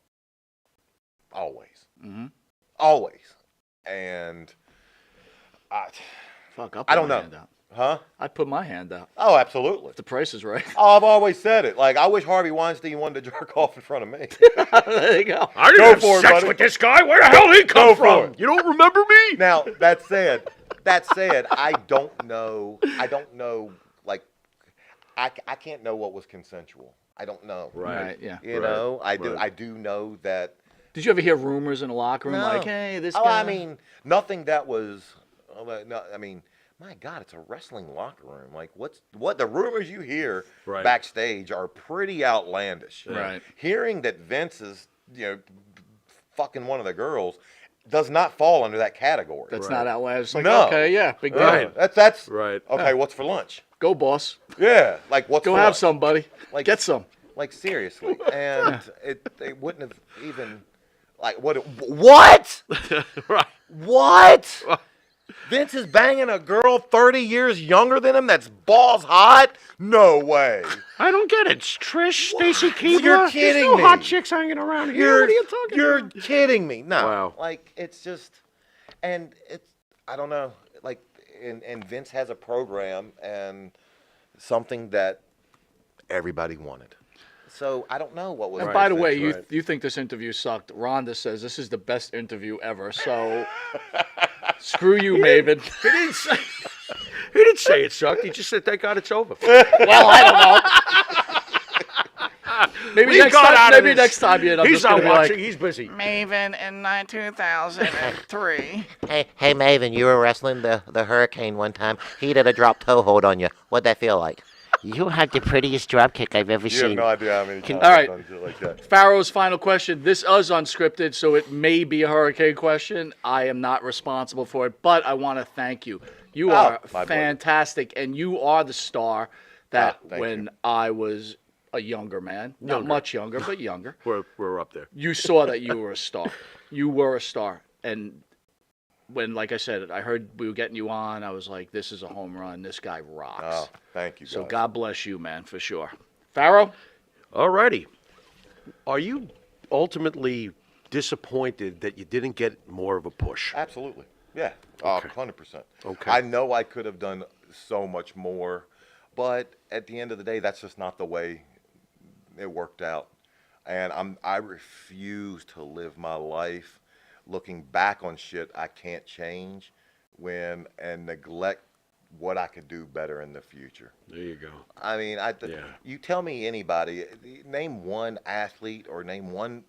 Always. Mm-hmm. Always. And I don't know. Hand out. Huh? I'd put my hand out. Oh, absolutely. If the price is right. Oh, I've always said it. Like, I wish Harvey Weinstein wanted to jerk off in front of me. There you go. I didn't have sex with this guy. Where the hell did he come from? You don't remember me? Now, that said, I don't know. Like, I can't know what was consensual. I don't know. Right. Yeah. I do know that. Did you ever hear rumors in the locker room like, hey, this guy? I mean, nothing that was. My God, it's a wrestling locker room. Like, what the rumors you hear backstage are pretty outlandish. Right. Hearing that Vince is, fucking one of the girls does not fall under that category. That's not outlandish. Like, no. Okay, yeah, big deal. Right. That's right. Okay, what's for lunch? Go, boss. Yeah, like what's Go for have lunch? some, buddy. Like, Get some. Like, seriously. And they wouldn't have even, like, what? Right. What? Vince is banging a girl 30 years younger than him that's balls hot? No way. I don't get it. It's Trish, Stacy Keebler. You're kidding There's no me. hot chicks hanging around here. What are you talking You're about? kidding me. No. Wow. Like, it's just, and it's, I don't know. Like, and Vince has a program and something that everybody wanted. So I don't know what was. And Right, by the that's way, right. you think this interview sucked. Rhonda says this is the best interview ever. So screw you, Maven. He didn't say it sucked. He just said, thank God it's over. Well, I don't know. Maybe We next got time. out of Maybe this. next time, I'm He's just gonna not be watching. like, He's busy. Maven in 2003. Hey, Maven, you were wrestling the Hurricane one time. He did a drop toe hold on you. What'd that feel like? You have the prettiest drop kick I've ever You have seen. no idea how many times All I've right. done shit like that. Pharaoh's final question. This is unscripted, so it may be a hurricane question. I am not responsible for it, but I want to thank you. You are my pleasure. fantastic, and you are the star that thank when you. I was a younger man, not much younger, but younger, We're up there. you saw that you were a star. You were a star. And when, like I said, I heard we were getting you on, I was like, this is a home run. This guy rocks. Oh, thank you, guys. So God bless you, man, for sure. Pharaoh? All righty. Are you ultimately disappointed that you didn't get more of a push? Absolutely. Yeah. Okay. 100%. Okay. I know I could have done so much more, but at the end of the day, that's just not the way it worked out. And I refuse to live my life looking back on shit I can't change and neglect what I could do better in the future. There you go. I mean, Yeah. you tell me anybody, name one athlete or name one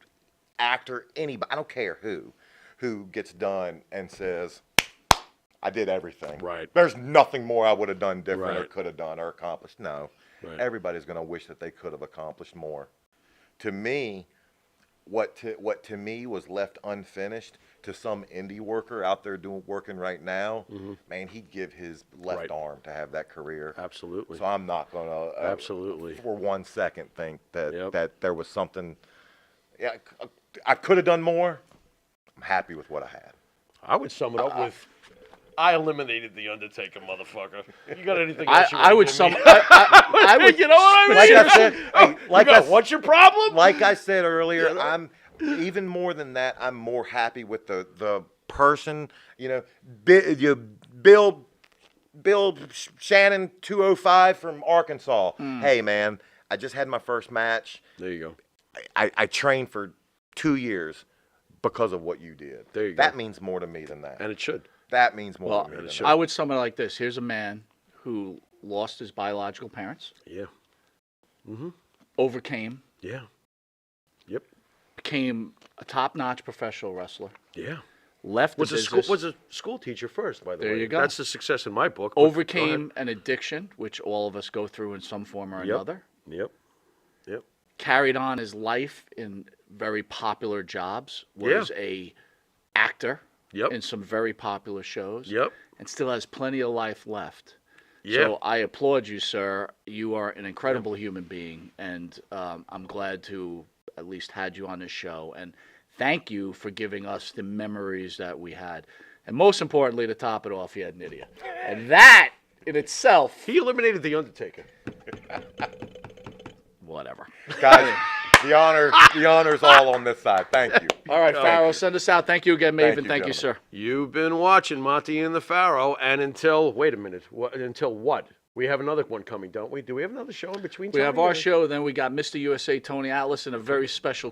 actor, anybody, I don't care who gets done and says, I did everything. Right. There's nothing more I would have done different or Right. could have done or accomplished. No. Right. Everybody's going to wish that they could have accomplished more. To me, what to me was left unfinished to some indie worker out there working right now, man, he'd give his left Right. arm to have that career. Absolutely. So I'm not going to Absolutely. for 1 second think that Yep. that there was something. Yeah, I could have done more. I'm happy with what I had. I would sum it up with, I eliminated the Undertaker, motherfucker. You got anything else you I would give sum. me? I would. You know what I mean? Like I said, hey, like I, What's your problem? like I said earlier, I'm even more than that. I'm more happy with the person. You know, Bill Shannon 205 from Arkansas. Hey man, I just had my first match. There you go. I trained for 2 years because of what you did. There you go. That means more to me than that. And it should. That means more Well, to me than should. I would sum it like this. Here's a man who lost his biological parents, Yeah. overcame, Yeah. Yep. became a top-notch professional wrestler, Yeah. left Was the a school business, school teacher first, by the way. There you go. That's the success in my book. but overcame an addiction, which all of us go through in some form or Yep. another, go ahead. Yep. carried on his life in very popular jobs, was a actor Yep. in some very popular shows, Yep. and still has plenty of life left. Yeah. So I applaud you, sir. You are an incredible human being, and I'm glad to at least had you on this show. And thank you for giving us the memories that we had. And most importantly, to top it off, you had Nydia. And that in itself, He eliminated the Undertaker. whatever. Guys, the honor's all on this side. Thank you. All right, Pharaoh, send us out. Thank you again, Maven. Thank you, Thank you, gentlemen. sir. You've been watching Monte and the Pharaoh, and until wait a minute, until what? We have another one coming, don't we? Do we have another show in between? We have Tony, our or- show, then we got Mr. USA Tony Atlas and a very special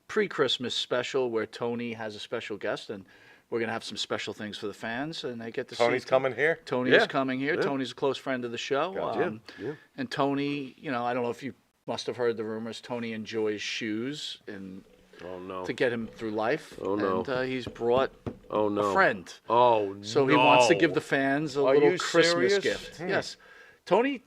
pre-Christmas special where Tony has a special guest, and we're going to have some special things for the fans, and they get to see. Tony's coming here. Tony Yeah. is coming here. Yeah. Tony's a close friend of the show. Gotcha. Yeah. And Tony, I don't know if you must have heard the rumors, Tony enjoys shoes and Oh no. to get him through life. Oh, no. And he's brought Oh no. a friend. Oh no. So he wants to give the fans a Are little you Christmas serious? gift. Yes. Tony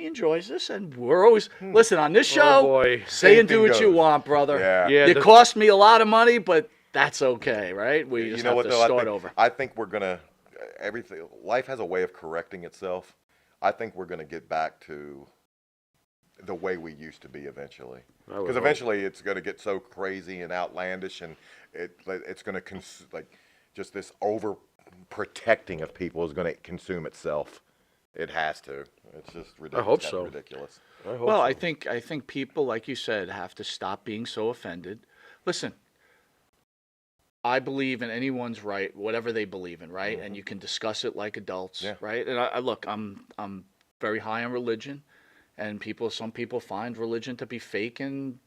enjoys this, and we're always listen on this show. Oh, boy. Say and do Anything what you goes. want, brother. Yeah. Yeah, You the- cost me a lot of money, but that's okay, right? We You just know have what to though? start over. I think we're gonna everything. Life has a way of correcting itself. I think we're gonna get back to the way we used to be eventually. I would Because hope. eventually it's gonna get so crazy and outlandish, and it's gonna just this protecting of people is going to consume itself. It has to. It's just ridiculous. I hope so. Ridiculous. Well, I think people, like you said, have to stop being so offended. Listen, I believe in anyone's right, whatever they believe in, right? And you can discuss it like adults, Yeah. right? And I look, I'm very high on religion, and some people find religion to be fake and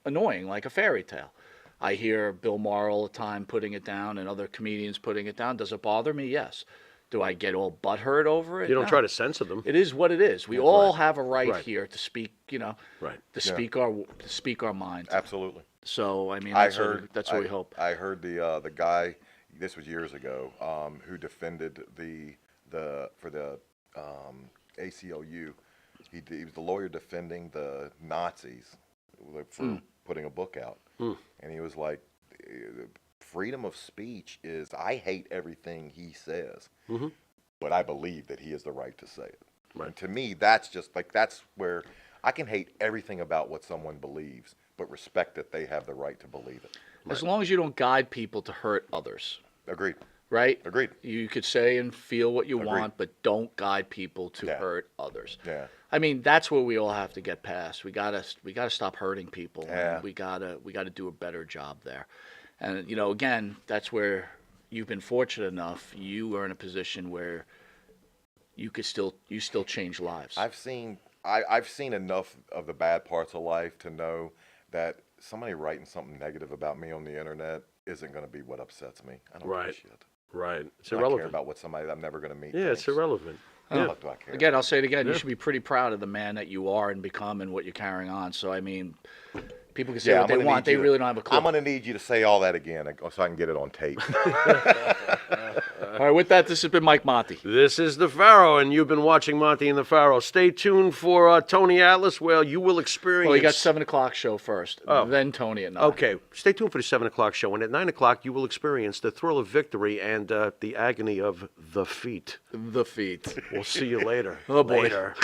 annoying, like a fairy tale. I hear Bill Maher all the time putting it down, and other comedians putting it down. Does it bother me? Yes. Do I get all butthurt over it? You don't No. try to censor them. It is what it is. We all Right. have a right Right. here to speak, Right. to speak our minds. Absolutely. So I mean, I that's heard. what we hope. I heard the guy. This was years ago. Who defended for the ACLU. He was the lawyer defending the Nazis for putting a book out, and he was like, freedom of speech is, I hate everything he says, but I believe that he has the right to say it. Right. And to me, that's just like, that's where I can hate everything about what someone believes, but respect that they have the right to believe it. As long as you don't guide people to hurt others, Agreed. right? Agreed. You could say and feel what you Agreed. want, but don't guide people to Yeah. hurt others. Yeah. I mean, that's what we all have to get past. We gotta stop hurting people. Yeah. And we gotta do a better job there. And again, that's where you've been fortunate enough. You are in a position where you still change lives. I've seen enough of the bad parts of life to know that somebody writing something negative about me on the internet isn't going to be what upsets me. I don't give a Right. shit. Right. It's I care irrelevant. about what somebody that I'm never going to meet Yeah, it's thinks. irrelevant. What the Yeah. fuck do I care? Again, I'll say it again. You should be pretty proud of the man that you are and become and what you're carrying on. So, I mean, people can say what I'm they gonna want. need They you to- really don't have a clue. I'm going to need you to say all that again so I can get it on tape. All right, with that, this has been Mike Monte. This is the Pharaoh, and you've been watching Monte and the Pharaoh. Stay tuned for Tony Atlas, where you will experience. Well, you got 7 o'clock show first, then Tony at 9. Okay, stay tuned for the 7 o'clock show, and at 9 o'clock you will experience the thrill of victory and the agony of the feet. The feet. We'll see you later. Oh, boy. Later.